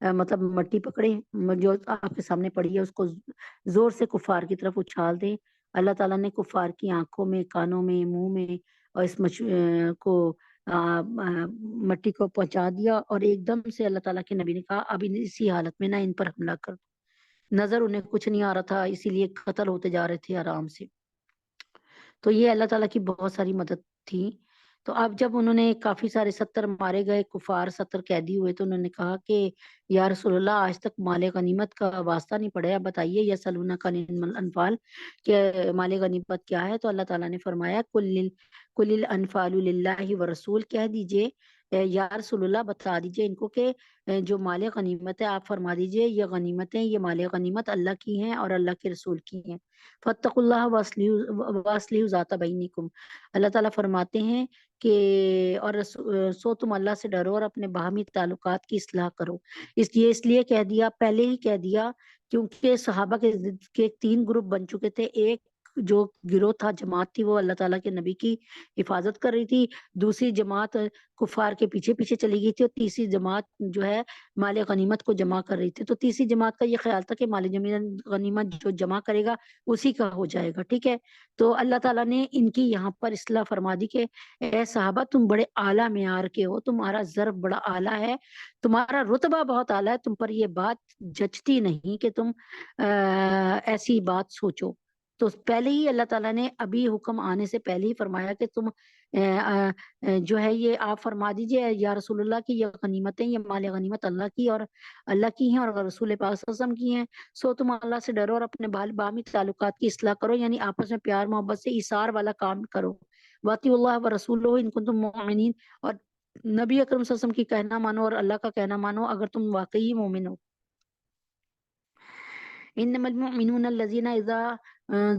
مطلب مٹی پکڑے جو آپ کے سامنے پڑی ہے، اس کو زور سے کفار کی طرف اچھال دیں۔ اللہ تعالیٰ نے کفار کی آنکھوں میں، کانوں میں، منہ میں اور اس کو مٹی کو پہنچا دیا، اور ایک دم سے اللہ تعالیٰ کے نبی نے کہا اب اسی حالت میں نہ ان پر حملہ کر دو۔ نظر انہیں کچھ نہیں آ رہا تھا، اسی لیے قتل ہوتے جا رہے تھے آرام سے۔ تو یہ اللہ تعالیٰ کی بہت ساری مدد تھی۔ تو اب جب انہوں نے کافی سارے 70 مارے گئے کفار، 70 قیدی ہوئے، تو انہوں نے کہا کہ یا رسول اللہ آج تک مال غنیمت کا واسطہ نہیں پڑے، اب بتائیے یسألونک عن الانفال کہ مال غنیمت کیا ہے؟ تو اللہ تعالیٰ نے فرمایا کل الانفال للہ ورسول، کہہ دیجئے یا رسول اللہ بتا دیجئے ان کو کہ جو مال غنیمت ہے آپ فرما دیجئے یہ غنیمتیں، یہ مال غنیمت اللہ کی ہیں اور اللہ کے رسول کی ہیں۔ فاتقوا اللہ واصلحوا ذات بینکم، اللہ تعالیٰ فرماتے ہیں کہ اور سو تم اللہ سے ڈرو اور اپنے باہمی تعلقات کی اصلاح کرو۔ اس لیے کہہ دیا، پہلے ہی کہہ دیا، کیونکہ صحابہ کے 3 گروپ بن چکے تھے۔ ایک جو گروہ تھا، جماعت تھی، وہ اللہ تعالیٰ کے نبی کی حفاظت کر رہی تھی، دوسری جماعت کفار کے پیچھے پیچھے چلی گئی تھی، اور تیسری جماعت جو ہے مال غنیمت کو جمع کر رہی تھی۔ تو تیسری جماعت کا یہ خیال تھا کہ مال غنیمت جو جمع کرے گا اسی کا ہو جائے گا، ٹھیک ہے۔ تو اللہ تعالیٰ نے ان کی یہاں پر اصلاح فرما دی کہ اے صحابہ تم بڑے اعلیٰ معیار کے ہو، تمہارا ضرب بڑا اعلیٰ ہے، تمہارا رتبہ بہت اعلیٰ ہے، تم پر یہ بات جچتی نہیں کہ تم ایسی بات سوچو۔ تو پہلے ہی اللہ تعالیٰ نے ابھی حکم آنے سے پہلے ہی فرمایا کہ تم جو ہے یہ آپ فرما دیجئے یا رسول اللہ کی یہ غنیمتیں، یہ مال غنیمت اللہ کی اور اللہ کی ہیں اور رسول پاک صلی اللہ علیہ وسلم کی ہیں، سو تم اللہ سے ڈرو اور اپنے باہمی تعلقات کی اصلاح کرو، یعنی آپس میں پیار محبت سے ایثار والا کام کرو۔ واطیعوا اللہ ورسولہ ان کنتم مؤمنین، اور نبی اکرم صلی اللہ علیہ وسلم کی کہنا مانو اور اللہ کا کہنا مانو اگر تم واقعی مومن ہو۔ انما المؤمنون الذين اذا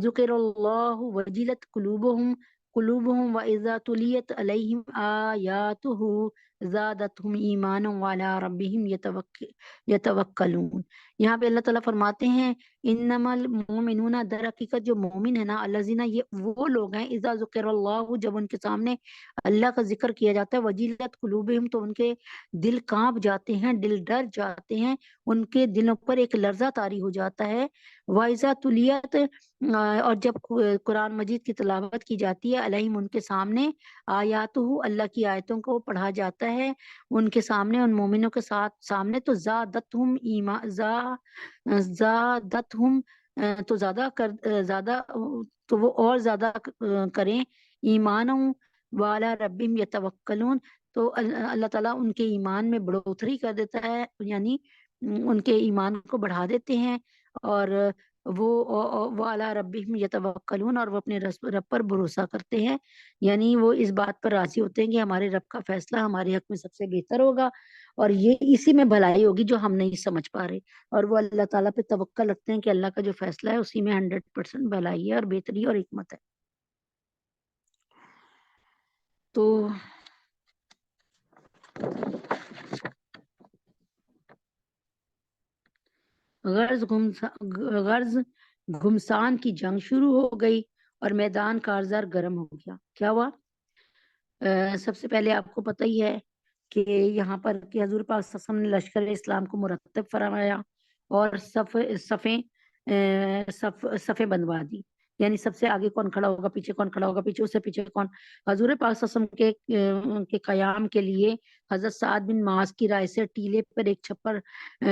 ذکر اللہ وجلت قلوبهم واذا تلیت علیہم آیاتہ زادتهم ایمانا وعلی ربهم یتوکلون۔ یہاں پہ اللہ تعالیٰ فرماتے ہیں انما المؤمنون، در حقیقت جو مومن ہے نا، الذین، یہ وہ لوگ ہیں، اذا ذکر اللہ، جب ان کے سامنے اللہ کا ذکر کیا جاتا ہے، وجلت قلوبهم، تو ان کے دل کانپ جاتے ہیں، دل ڈر جاتے ہیں، ان کے دلوں پر ایک لرزہ طاری ہو جاتا ہے۔ وَإِذَا تُلِيَتْ، اور جب قرآن مجید کی تلاوت کی جاتی ہے، علیہم، ان کے سامنے، آیاتہ، اللہ کی آیتوں کو پڑھا جاتا ہے ان کے سامنے، ان مومنوں کے سامنے، تو زادتہم تو زیادہ تو وہ اور زیادہ کریں، ایمانوں والا ربہم یتوکلون، تو اللہ تعالیٰ ان کے ایمان میں بڑھوتری کر دیتا ہے، یعنی ان کے ایمان کو بڑھا دیتے ہیں، اور وہ علی ربہم یتوکلون، اور وہ اپنے رب پر بھروسہ کرتے ہیں، یعنی وہ اس بات پر راضی ہوتے ہیں کہ ہمارے رب کا فیصلہ ہمارے حق میں سب سے بہتر ہوگا، اور یہ اسی میں بھلائی ہوگی جو ہم نہیں سمجھ پا رہے، اور وہ اللہ تعالیٰ پہ توکل رکھتے ہیں کہ اللہ کا جو فیصلہ ہے اسی میں 100% بھلائی ہے اور بہتری اور حکمت ہے۔ تو غرض گھمسان کی جنگ شروع ہو گئی اور میدان کارزار گرم ہو گیا۔ کیا ہوا؟ سب سے پہلے آپ کو پتہ ہی ہے کہ یہاں پر کہ حضور پاک صلی اللہ علیہ وسلم نے لشکر اسلام کو مرتب فرمایا اور صفیں بنوا دی، یعنی سب سے آگے کون کھڑا ہوگا، پیچھے کون کھڑا ہوگا، پیچھے اس سے پیچھے کون۔ حضور پاک صلی اللہ علیہ وسلم کے قیام کے لیے حضرت سعد بن معاذ کی رائے سے ٹیلے پر ایک چھپر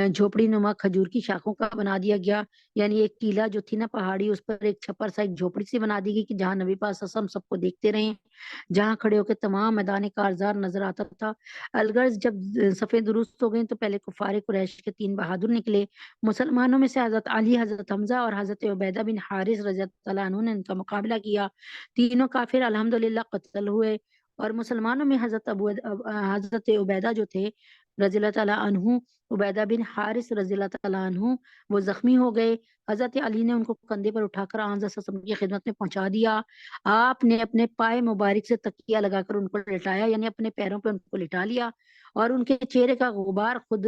جھوپڑی نما کھجور کی شاخوں کا بنا دیا گیا، یعنی ایک ٹیلا جو تھی نا پہاڑی، اس پر ایک چھپر سا ایک جھوپڑی سی بنا دی گئی کہ جہاں نبی پاک صلی اللہ علیہ وسلم سب کو دیکھتے رہیں، جہاں کھڑے ہو کے تمام میدان کارزار نظر آتا تھا۔ الغرض جب صفیں درست ہو گئیں تو پہلے کفار قریش کے 3 بہادر نکلے، مسلمانوں میں سے حضرت علی، حضرت حمزہ اور حضرت عبیدہ بن حارث رضی اللہ عنہ نے ان کا مقابلہ کیا، تینوں کافر الحمدللہ قتل ہوئے، اور مسلمانوں میں حضرت عبیدہ جو تھے رضی اللہ تعالیٰ عنہ، عبیدہ بن حارث رضی اللہ تعالیٰ عنہ، وہ زخمی ہو گئے۔ حضرت علی نے ان کو کندھے پر اٹھا کر آن صلی اللہ علیہ وسلم کی خدمت میں پہنچا دیا، آپ نے اپنے پائے مبارک سے تکیہ لگا کر ان کو لٹایا، یعنی اپنے پیروں پہ ان کو لٹا لیا، اور ان کے چہرے کا غبار خود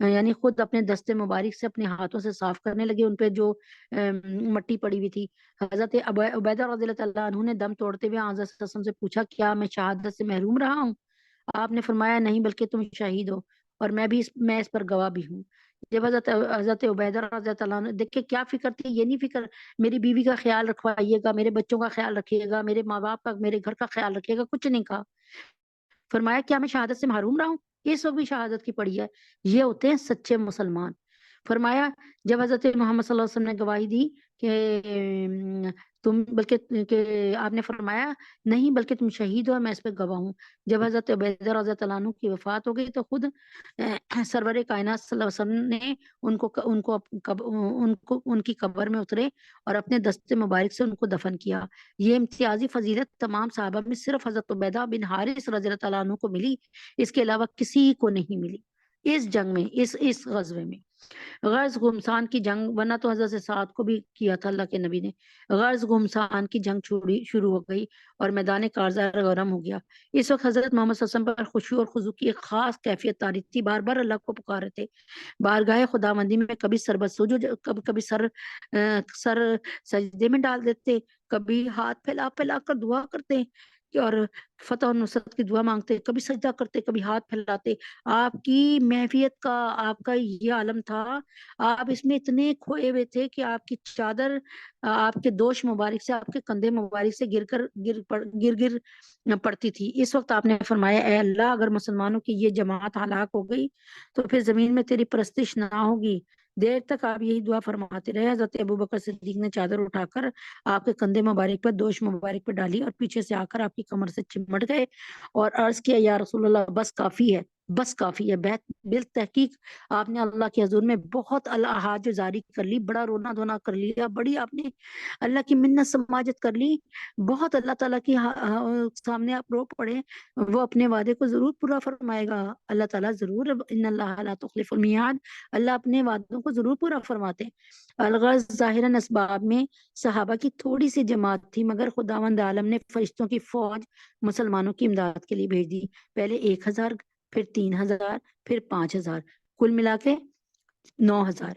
یعنی خود اپنے دستے مبارک سے اپنے ہاتھوں سے صاف کرنے لگے ان پہ جو مٹی پڑی ہوئی تھی۔ حضرت عبیدہ رضی اللہ تعالیٰ عنہ نے دم توڑتے ہوئے حضرت صلی اللہ علیہ وسلم سے پوچھا کیا میں شہادت سے محروم رہا ہوں؟ آپ نے فرمایا نہیں بلکہ تم شہید ہو۔ اور میں اس پر گواہ بھی ہوں۔ جب حضرت عبیدہ رضی اللہ عنہ دیکھیں کیا فکر تھی، یہ نہیں فکر میری بیوی کا خیال رکھوائیے گا، میرے بچوں کا خیال رکھیے گا، میرے ماں باپ کا، میرے گھر کا خیال رکھیے گا، کچھ نہیں کہا۔ فرمایا کیا میں شہادت سے محروم رہا ہوں؟ اس وقت بھی شہادت کی پڑی ہے۔ یہ ہوتے ہیں سچے مسلمان۔ فرمایا جب حضرت محمد صلی اللہ علیہ وسلم نے گواہی دی کہ تم بلکہ کہ آپ نے فرمایا نہیں بلکہ تم شہید ہو، میں اس پہ گواہ ہوں۔ جب حضرت عبیدہ رضی اللہ عنہ کی وفات ہو گئی تو خود سرور کائنات صلی اللہ علیہ وسلم نے ان کی قبر میں اترے اور اپنے دست مبارک سے ان کو دفن کیا۔ یہ امتیازی فضیلت تمام صحابہ میں صرف حضرت عبیدہ بن حارث رضی اللہ عنہ کو ملی، اس کے علاوہ کسی کو نہیں ملی۔ اس جنگ میں اس غزوے میں غرض گمسان کی جنگ، ورنہ تو حضرت سعد کو بھی کیا تھا اللہ کے نبی نے۔ غرض گمسان کی جنگ شروع ہو گئی اور میدان کارزار گرم ہو گیا۔ اس وقت حضرت محمد صلی اللہ علیہ وسلم پر خشوع اور خضوع کی ایک خاص کیفیت طاری تھی، بار بار اللہ کو پکار رہے تھے۔ بارگاہ خداوندی میں کبھی سر بسجود، کبھی سر سجدے میں ڈال دیتے، کبھی ہاتھ پھیلا پھیلا کر دعا کرتے اور فتح و نصرت کی دعا مانگتے، کبھی سجدہ کرتے، کبھی ہاتھ پھیلاتے۔ آپ کی محفیت کا، آپ کا یہ عالم تھا، آپ اس میں اتنے کھوئے ہوئے تھے کہ آپ کی چادر آپ کے دوش مبارک سے، آپ کے کندھے مبارک سے گر پڑتی تھی۔ اس وقت آپ نے فرمایا اے اللہ اگر مسلمانوں کی یہ جماعت ہلاک ہو گئی تو پھر زمین میں تیری پرستش نہ ہوگی۔ دیر تک آپ یہی دعا فرماتے رہے۔ حضرت ابوبکر صدیق نے چادر اٹھا کر آپ کے کندھے مبارک پر، دوش مبارک پر ڈالی اور پیچھے سے آ کر آپ کی کمر سے چمٹ گئے اور عرض کیا یا رسول اللہ بس کافی ہے، بس کافی ہے۔ بالتحقیق آپ نے اللہ کے حضور میں بہت الہاج جاری کر لی، بڑا رونا دھونا کر لیا، بڑی آپ نے اللہ کی منت سماجت کر لی، بہت اللہ تعالیٰ کی سامنے آپ رو پڑے۔ وہ اپنے وعدے کو ضرور پورا فرمائے گا، اللہ تعالیٰ ضرور، ان اللہ لا تخلف المیعاد، اللہ اپنے وعدوں کو ضرور پورا فرماتے۔ الغرض ظاہراً اسباب میں صحابہ کی تھوڑی سی جماعت تھی، مگر خداوند عالم نے فرشتوں کی فوج مسلمانوں کی امداد کے لیے بھیج دی۔ پہلے 1000، پھر 3000، پھر 5000، کل ملا کے 9000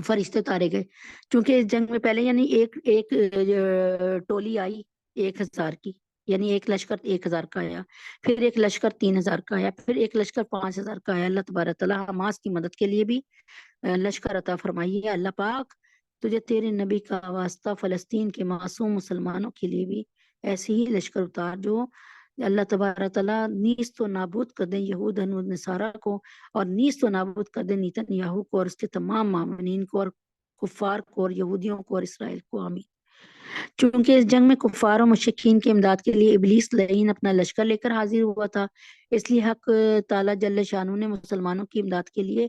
فرشتے اتارے گئے۔ چونکہ اس جنگ میں پہلے یعنی ایک ٹولی آئی 1000 کی، یعنی ایک لشکر 1000 کا آیا، پھر ایک لشکر 3000 کا آیا، پھر ایک لشکر 5000 کا آیا۔ اللہ تبارک تعالیٰ حماس کی مدد کے لیے بھی لشکر عطا فرمائیے۔ اللہ پاک تجھے تیرے نبی کا واسطہ فلسطین کے معصوم مسلمانوں کے لیے بھی ایسی ہی لشکر اتار جو اللہ تبارک تعالیٰ نیست و نابود کر دیں یہود و نصارہ کو، اور نیست و نابود کر دیں نیتن یاہو کو اور اس کے تمام مامنین کو اور کفار کو اور یہودیوں کو اور اسرائیل کو، آمین۔ چونکہ اس جنگ میں کفار و مشرکین کی امداد کے لیے ابلیس لعین اپنا لشکر لے کر حاضر ہوا تھا، اس لیے حق تعالیٰ جل شانہ نے مسلمانوں کی امداد کے لیے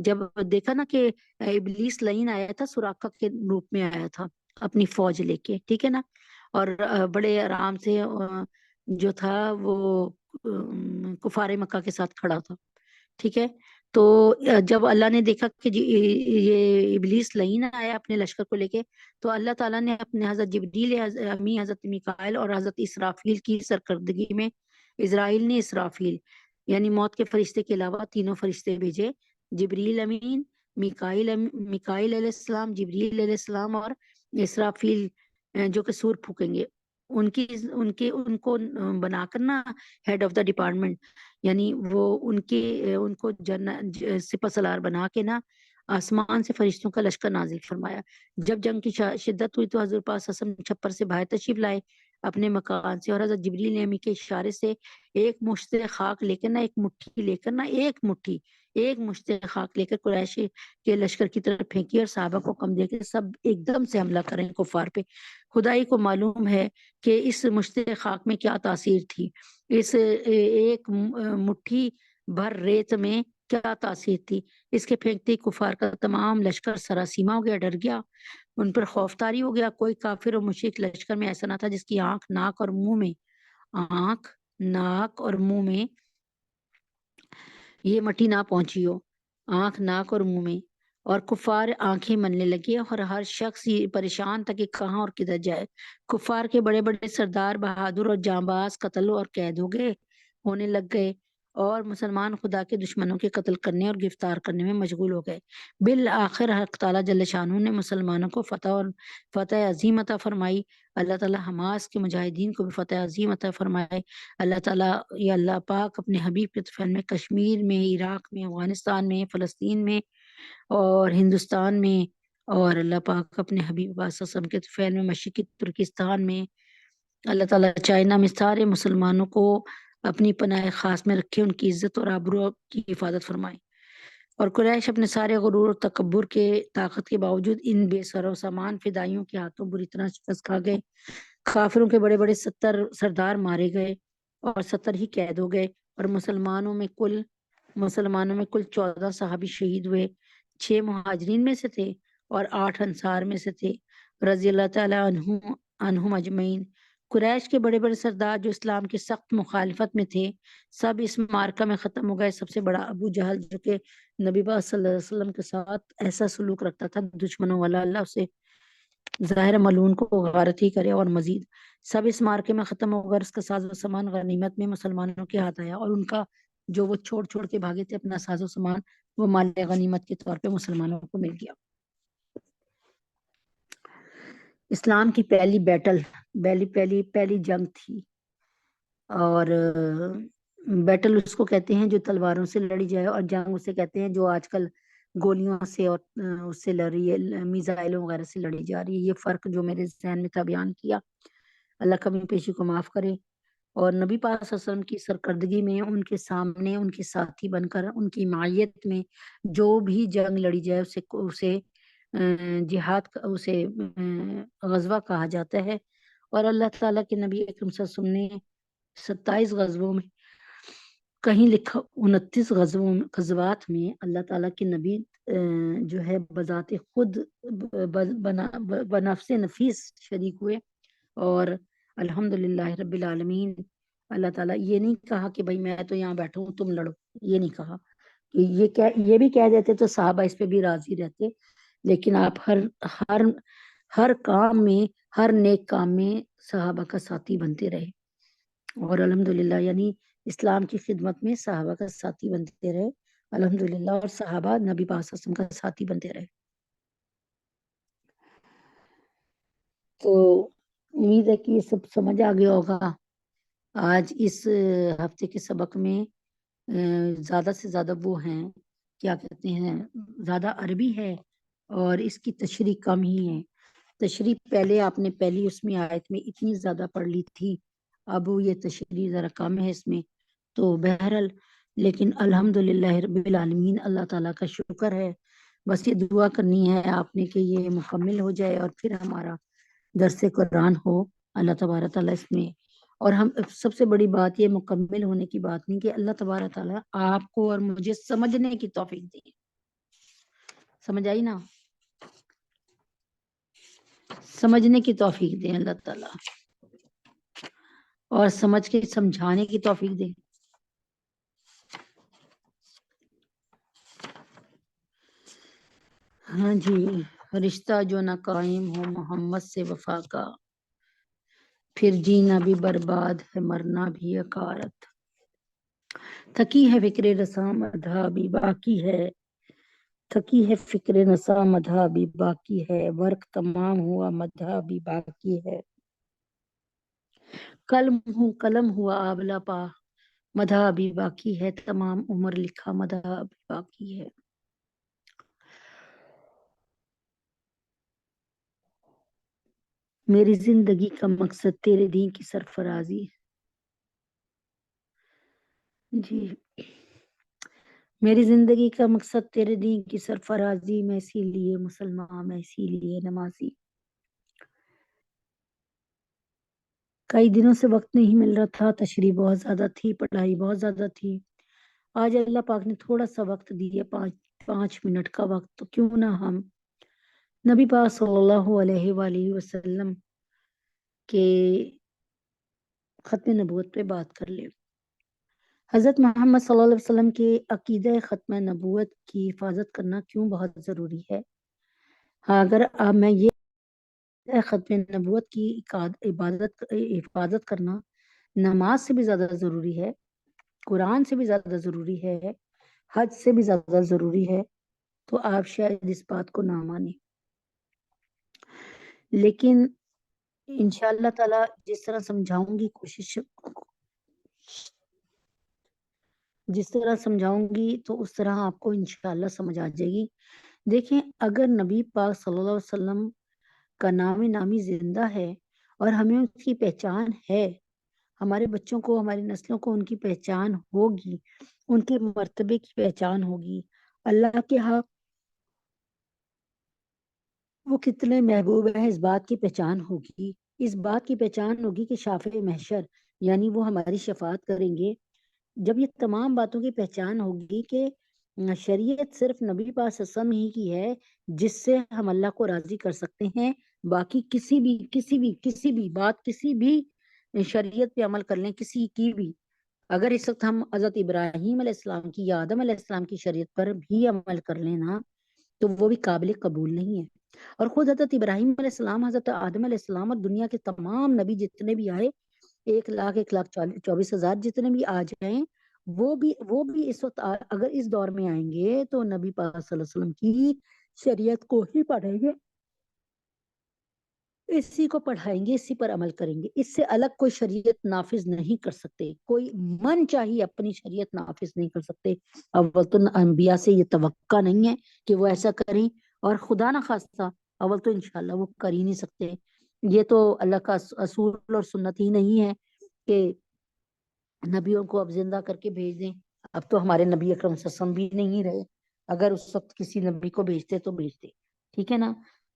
جب دیکھا نا کہ ابلیس لعین آیا تھا، سراقہ کے روپ میں آیا تھا اپنی فوج لے کے، ٹھیک ہے نا، اور بڑے آرام سے جو تھا وہ کفار مکہ کے ساتھ کھڑا تھا، ٹھیک ہے۔ تو جب اللہ نے دیکھا کہ یہ ابلیس لعین آیا اپنے لشکر کو لے کے، تو اللہ تعالیٰ نے اپنے حضرت جبریل امی، حضرت میکائیل اور حضرت اسرافیل کی سرکردگی میں، اسرائیل نے اسرافیل یعنی موت کے فرشتے کے علاوہ تینوں فرشتے بھیجے، جبریل امین، میکائیل علیہ السلام، جبریل علیہ السلام اور اسرافیل جو کہ سور پھونکیں گے، ان کو بنا کر نا ہیڈ آف دا ڈپارٹمنٹ، یعنی وہ ان کو سپہ سالار بنا کے نا آسمان سے فرشتوں کا لشکر نازل فرمایا۔ جب جنگ کی شدت ہوئی تو حضور پاک صلی اللہ علیہ وسلم چھپر سے باہر تشریف لائے اپنے مکان سے، اور حضرت جبریل امی کے اشارے سے ایک مشت خاک لے کر نا، ایک مشت خاک لے کر قریش کے لشکر کی طرف پھینکی اور صحابہ کو کم دے کے سب ایک دم سے حملہ کریں کفار پہ۔ خدائی کو معلوم ہے کہ اس مشت خاک میں کیا تاثیر تھی، اس ایک مٹھی بھر ریت میں کیا تاثیر تھی۔ اس کے پھینکتے کفار کا تمام لشکر سراسیمہ ہو گیا، ڈر گیا، ان پر خوف طاری ہو گیا۔ کوئی کافر اور مشرک لشکر میں ایسا نہ تھا جس کی آنکھ ناک اور منہ میں یہ مٹی نہ پہنچی ہو، آنکھ ناک اور منہ میں، اور کفار آنکھیں مننے لگے اور ہر شخص یہ پریشان تھا کہ کہاں اور کدھر جائے۔ کفار کے بڑے بڑے سردار بہادر اور جانباز قتل اور قید ہونے لگ گئے، اور مسلمان خدا کے دشمنوں کے قتل کرنے اور گرفتار کرنے میں مشغول ہو گئے۔ بالآخر حق تعالیٰ جل شانہ نے مسلمانوں کو فتح عظیم عطا فرمائی۔ اللہ تعالیٰ حماس کے مجاہدین کو بھی فتح عظیم عطا فرمائے۔ اللہ تعالیٰ یا اللہ پاک اپنے حبیب کے طفیل میں کشمیر میں، عراق میں، افغانستان میں، فلسطین میں اور ہندوستان میں، اور اللہ پاک اپنے حبیب صلی اللہ علیہ وسلم کے طفیل میں مشرقی ترکستان میں، اللہ تعالیٰ چائنا میں سارے مسلمانوں کو اپنی پناہ خاص میں رکھے، ان کی عزت اور آبرو کی حفاظت فرمائے۔ اور قریش اپنے سارے غرور اور تکبر کے طاقت کے باوجود ان بے سر و سامان فدائیوں کے ہاتھوں بری طرح شکست کھا گئے۔ کافروں کے بڑے بڑے 70 سردار مارے گئے اور 70 ہی قید ہو گئے، اور مسلمانوں میں کل 14 صحابی شہید ہوئے۔ 6 مہاجرین میں سے تھے اور 8 انصار میں سے تھے، رضی اللہ تعالیٰ عنہم اجمعین۔ قریش کے بڑے بڑے سردار جو اسلام کی سخت مخالفت میں تھے سب اس معرکہ میں ختم ہو گئے۔ سب سے بڑا ابو جہل جو کہ نبی پاک صلی اللہ علیہ وسلم کے ساتھ ایسا سلوک رکھتا تھا، دشمنوں والا، اللہ اسے ظاہر ملعون کو غارت ہی کرے، اور مزید سب اس مارکے میں ختم ہو گئے۔ اس کا ساز و سامان غنیمت میں مسلمانوں کے ہاتھ آیا، اور ان کا جو وہ چھوڑ چھوڑ کے بھاگے تھے اپنا ساز و سامان، وہ مال غنیمت کے طور پہ مسلمانوں کو مل گیا۔ اسلام کی پہلی جنگ تھی، اور بیٹل اس کو کہتے ہیں جو تلواروں سے لڑی جائے، اور جنگ اسے کہتے ہیں جو آج کل گولیوں سے اور اس سے لڑ رہی ہے، میزائلوں وغیرہ سے لڑی جا رہی ہے۔ یہ فرق جو میرے ذہن میں تھا بیان کیا، اللہ کمی پیشی کو معاف کرے۔ اور نبی پاک صلی اللہ علیہ وسلم کی سرکردگی میں ان کے سامنے ان کے ساتھی بن کر ان کی معیت میں جو بھی جنگ لڑی جائے اسے جہاد، اسے غزوہ کہا جاتا ہے۔ اور اللہ تعالیٰ کے نبی اکرم صلی اللہ علیہ وسلم نے 27 غزووں میں، کہیں لکھا 29 غزوات میں اللہ تعالیٰ کے نبی جو ہے بذات خود بنفس نفیس شریک ہوئے، اور الحمدللہ رب العالمین۔ اللہ تعالیٰ یہ نہیں کہا کہ بھائی میں تو یہاں بیٹھا ہوں تم لڑو، یہ نہیں کہا کہ یہ بھی کہہ دیتے تو صحابہ اس پہ بھی راضی رہتے، لیکن آپ ہر کام میں، ہر نیک کام میں صحابہ کا ساتھی بنتے رہے، اور الحمدللہ یعنی اسلام کی خدمت میں صحابہ کا ساتھی بنتے رہے الحمدللہ، اور صحابہ نبی پاک صلی اللہ علیہ وسلم کا ساتھی بنتے رہے۔ تو امید ہے کہ یہ سب سمجھ آ گیا ہوگا۔ آج اس ہفتے کے سبق میں زیادہ سے زیادہ وہ ہیں، کیا کہتے ہیں، زیادہ عربی ہے اور اس کی تشریح کم ہی ہے۔ تشریح پہلے آپ نے پہلی اس میں آیت میں اتنی زیادہ پڑھ لی تھی، اب یہ تشریح ذرا کم ہے اس میں، تو بہرحال لیکن الحمدللہ رب العالمین، اللہ تعالیٰ کا شکر ہے۔ بس یہ دعا کرنی ہے آپ نے کہ یہ مکمل ہو جائے اور پھر ہمارا درس قرآن ہو اللہ تبارک تعالیٰ اس میں۔ اور ہم سب سے بڑی بات یہ مکمل ہونے کی بات نہیں کہ اللہ تبارک تعالیٰ آپ کو اور مجھے سمجھنے کی توفیق دے۔ سمجھ آئی نا؟ سمجھنے کی توفیق دے اللہ تعالیٰ، اور سمجھ کے سمجھانے کی توفیق دے۔ ہاں جی، رشتہ جو نہ قائم ہو محمد سے وفا کا، پھر جینا بھی برباد ہے مرنا بھی حقارت۔ تھکی ہے فکر رساں مدھا بھی باقی ہے، تھکی ہے فکر نساں مدھا بھی باقی ہے، ورق تمام ہوا مدھا بھی باقی ہے، قلم ہوا آبلا پا مدھا بھی باقی ہے، تمام عمر لکھا مدھا بھی باقی ہے۔ میری زندگی کا مقصد تیرے دین کی سرفرازی۔ جی، میری زندگی کا مقصد تیرے دین کی سرفرازی، میں اسی لیے مسلمان، میں اسی لیے نمازی۔ کئی دنوں سے وقت نہیں مل رہا تھا، تشریح بہت زیادہ تھی، پڑھائی بہت زیادہ تھی۔ آج اللہ پاک نے تھوڑا سا وقت دیا، 5 منٹ کا وقت، تو کیوں نہ ہم نبی پاک صلی اللہ علیہ وآلہ وسلم کے ختم نبوت پہ بات کر لیں۔ حضرت محمد صلی اللہ علیہ وسلم کے عقیدہ ختم نبوت کی حفاظت کرنا کیوں بہت ضروری ہے؟ اگر میں یہ ختم نبوت کی حفاظت کرنا نماز سے بھی زیادہ ضروری ہے، قرآن سے بھی زیادہ ضروری ہے، حج سے بھی زیادہ ضروری ہے، تو آپ شاید اس بات کو نہ مانیں، لیکن انشاءاللہ تعالی جس طرح سمجھاؤں گی جس طرح سمجھاؤں گی تو اس طرح آپ کو انشاءاللہ سمجھ آ جائے گی۔ دیکھیں، اگر نبی پاک صلی اللہ علیہ وسلم کا نامی زندہ ہے اور ہمیں اس کی پہچان ہے، ہمارے بچوں کو، ہماری نسلوں کو ان کی پہچان ہوگی، ان کے مرتبے کی پہچان ہوگی، اللہ کے ہاں وہ کتنے محبوب ہیں اس بات کی پہچان ہوگی، اس بات کی پہچان ہوگی کہ شافع محشر یعنی وہ ہماری شفاعت کریں گے۔ جب یہ تمام باتوں کی پہچان ہوگی کہ شریعت صرف نبی پاک صلی اللہ علیہ وسلم ہی کی ہے جس سے ہم اللہ کو راضی کر سکتے ہیں، باقی کسی بھی بات، کسی بھی شریعت پہ عمل کر لیں، کسی کی بھی، اگر اس وقت ہم حضرت ابراہیم علیہ السلام کی یا آدم علیہ السلام کی شریعت پر بھی عمل کر لیں نا، تو وہ بھی قابل قبول نہیں ہے۔ اور خود حضرت ابراہیم علیہ السلام، حضرت آدم علیہ السلام اور دنیا کے تمام نبی جتنے بھی آئے، 1,24,000 جتنے بھی آ جائیں، وہ بھی اس وقت اگر اس دور میں آئیں گے تو نبی پاک صلی اللہ علیہ وسلم کی شریعت کو ہی پڑھیں گے، اسی کو پڑھائیں گے، اسی پر عمل کریں گے، اس سے الگ کوئی شریعت نافذ نہیں کر سکتے، کوئی من چاہیے اپنی شریعت نافذ نہیں کر سکتے۔ اول تو انبیاء سے یہ توقع نہیں ہے کہ وہ ایسا کریں، اور خدا نہ خواستہ اول تو انشاءاللہ وہ کر ہی نہیں سکتے۔ یہ تو اللہ کا اصول اور سنت ہی نہیں ہے کہ نبیوں کو اب زندہ کر کے بھیج دیں۔ اب تو ہمارے نبی اکرم صلی اللہ علیہ وسلم بھی نہیں رہے، اگر اس وقت کسی نبی کو بھیجتے تو بھیجتے، ٹھیک ہے نا۔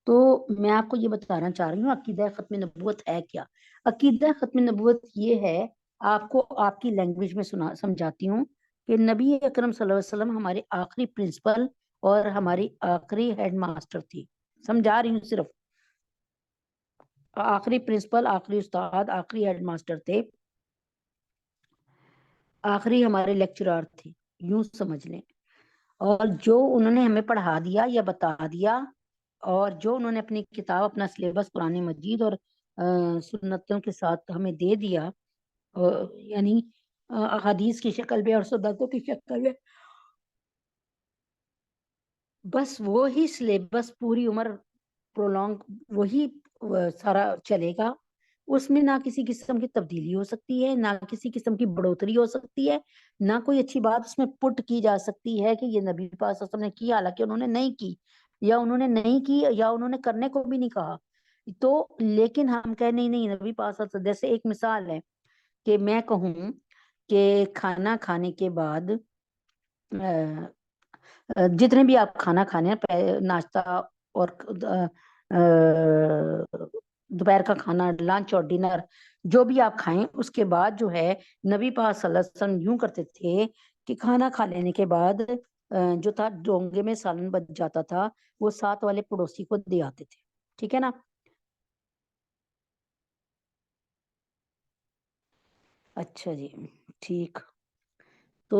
تو میں آپ کو یہ بتانا چاہ رہی ہوں عقیدہ ختم نبوت ہے کیا۔ عقیدہ ختم نبوت یہ ہے، آپ کو آپ کی لینگویج میں سمجھاتی ہوں کہ نبی اکرم صلی اللہ علیہ وسلم ہمارے آخری پرنسپل اور ہماری آخری ہیڈ ماسٹر تھی، سمجھا رہی ہوں، صرف آخری پرنسپل، آخری استاد، آخری ہیڈ ماسٹر تھے، آخری ہمارے لیکچرار تھے، یوں سمجھ لیں۔ اور جو انہوں نے ہمیں پڑھا دیا یا بتا دیا، اور جو انہوں نے اپنی کتاب، اپنا سلیبس قرآن مجید اور سنتوں کے ساتھ ہمیں دے دیا، یعنی حدیث کی شکل میں اور سنتوں کی شکل میں، بس وہی سلیبس پوری عمر پرولونگ وہی سارا چلے گا، اس میں نہ کسی قسم کی تبدیلی ہو سکتی ہے، نہ کسی قسم کی بڑھوتری ہو سکتی ہے، نہ کوئی اچھی بات اس میں پٹ کی جا سکتی ہے کہ یہ نبی پاک صلی اللہ علیہ وسلم نے کی، حالانکہ انہوں نے نہیں کی، یا انہوں نے نہیں کی، یا انہوں نے کرنے کو بھی نہیں کہا۔ تو لیکن ہم کہہ نہیں نبی پاک صلی اللہ علیہ وسلم، جیسے ایک مثال ہے کہ میں کہوں کہ کھانا کھانے کے بعد جتنے بھی آپ کھانا کھانے ہیں، ناشتہ اور دوپہر کا کھانا، لنچ اور ڈنر، جو بھی آپ کھائیں، اس کے بعد جو ہے نبی پاک صلی اللہ علیہ وسلم یوں کرتے تھے کہ کھانا کھا لینے کے بعد جو تھا ڈونگے میں سالن بچ جاتا تھا، وہ ساتھ والے پڑوسی کو دے آتے تھے، ٹھیک ہے نا۔ اچھا جی، ٹھیک، تو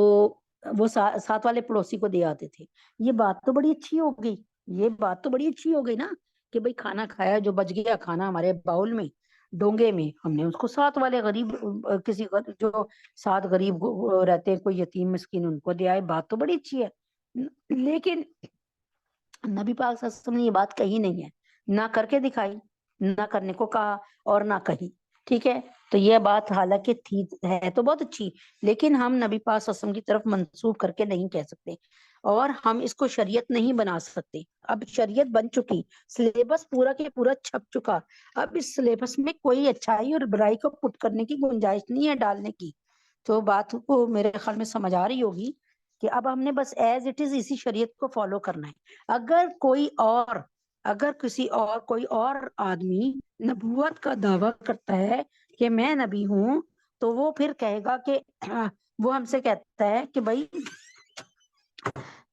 وہ ساتھ والے پڑوسی کو دے آتے تھے۔ یہ بات تو بڑی اچھی ہو گئی، یہ بات تو بڑی اچھی ہو گئی نا، کہ بھئی کھانا کھایا، جو بچ گیا کھانا ہمارے باؤل میں، ڈونگے میں، ہم نے اس کو ساتھ والے غریب، کسی جو ساتھ غریب رہتے ہیں، کوئی یتیم مسکین، ان کو دے آئے، بات تو بڑی اچھی ہے۔ لیکن نبی پاک صلی اللہ علیہ وسلم نے یہ بات کہی نہیں ہے، نہ کر کے دکھائی، نہ کرنے کو کہا، اور نہ کہی، ٹھیک ہے۔ تو یہ بات حالانکہ تھی، ہے تو بہت اچھی، لیکن ہم نبی پاک صلی اللہ علیہ وسلم کی طرف منسوب کر کے نہیں کہہ سکتے، اور ہم اس کو شریعت نہیں بنا سکتے۔ اب شریعت بن چکی، سلیبس پورا کے پورا چھپ چکا، اب اس سلیبس میں کوئی اچھائی اور برائی کو پٹ کرنے کی گنجائش نہیں ہے، ڈالنے کی۔ تو بات کو میرے خیال میں سمجھ آ رہی ہوگی کہ اب ہم نے بس ایز اٹ از اسی شریعت کو فالو کرنا ہے۔ اگر کسی اور کوئی اور آدمی نبوت کا دعویٰ کرتا ہے کہ میں نبی ہوں، تو وہ پھر کہے گا کہ وہ ہم سے کہتا ہے کہ بھائی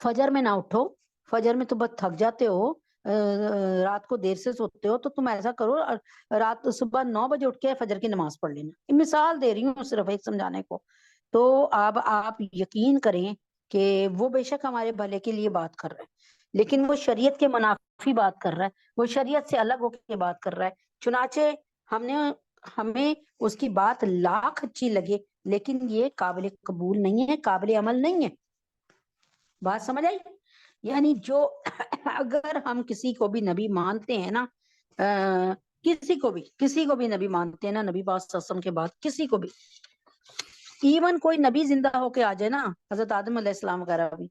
فجر میں نہ اٹھو، فجر میں تو بس تھک جاتے ہو، رات کو دیر سے سوتے ہو، تو تم ایسا کرو، رات صبح 9 بجے اٹھ کے فجر کی نماز پڑھ لینا۔ مثال دے رہی ہوں صرف ایک سمجھانے کو۔ تو اب آپ یقین کریں کہ وہ بے شک ہمارے بھلے کے لیے بات کر رہا ہے، لیکن وہ شریعت کے منافی بات کر رہا ہے، وہ شریعت سے الگ ہو کے بات کر رہا ہے۔ چنانچہ ہم نے ہمیں اس کی بات لاکھ اچھی لگے لیکن یہ قابل قبول نہیں ہے، قابل عمل نہیں ہے. بات سمجھ آئی؟ یعنی جو اگر ہم کسی کو بھی نبی مانتے ہیں نا، کسی کو بھی نبی مانتے ہیں نا، نبی پاک صلی اللہ علیہ وسلم کے بعد کسی کو بھی، ایون کوئی نبی زندہ ہو کے آ جائے نا، حضرت آدم علیہ السلام وغیرہ بھی،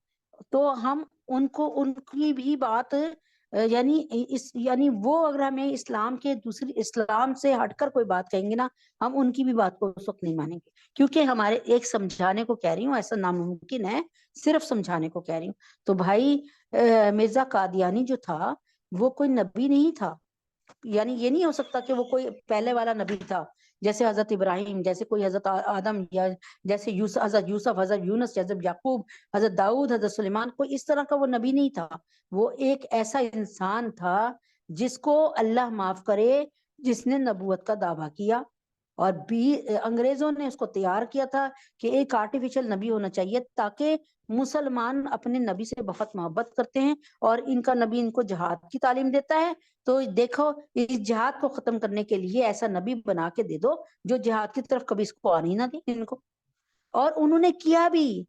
تو ہم ان کی بھی بات یعنی وہ اگر ہمیں اسلام کے دوسری اسلام سے ہٹ کر کوئی بات کہیں گے نا، ہم ان کی بھی بات کو اس وقت نہیں مانیں گے، کیونکہ ہمارے ایک سمجھانے کو کہہ رہی ہوں، ایسا ناممکن ہے، صرف سمجھانے کو کہہ رہی ہوں. تو بھائی مرزا قادیانی جو تھا وہ کوئی نبی نہیں تھا، یعنی یہ نہیں ہو سکتا کہ وہ کوئی پہلے والا نبی تھا، جیسے حضرت ابراہیم، جیسے کوئی حضرت آدم، یا جیسے حضرت یوسف، حضرت یونس، حضرت یعقوب، حضرت داؤد، حضرت سلیمان، کوئی اس طرح کا وہ نبی نہیں تھا. وہ ایک ایسا انسان تھا جس کو اللہ معاف کرے، جس نے نبوت کا دعویٰ کیا، اور بھی انگریزوں نے اس کو تیار کیا تھا کہ ایک آرٹیفیشل نبی ہونا چاہیے، تاکہ مسلمان اپنے نبی سے بہت محبت کرتے ہیں، اور ان کا نبی ان کو جہاد کی تعلیم دیتا ہے، تو دیکھو اس جہاد کو ختم کرنے کے لیے ایسا نبی بنا کے دے دو جو جہاد کی طرف کبھی اس کو آنے نہ دے ان کو. اور انہوں نے کیا بھی.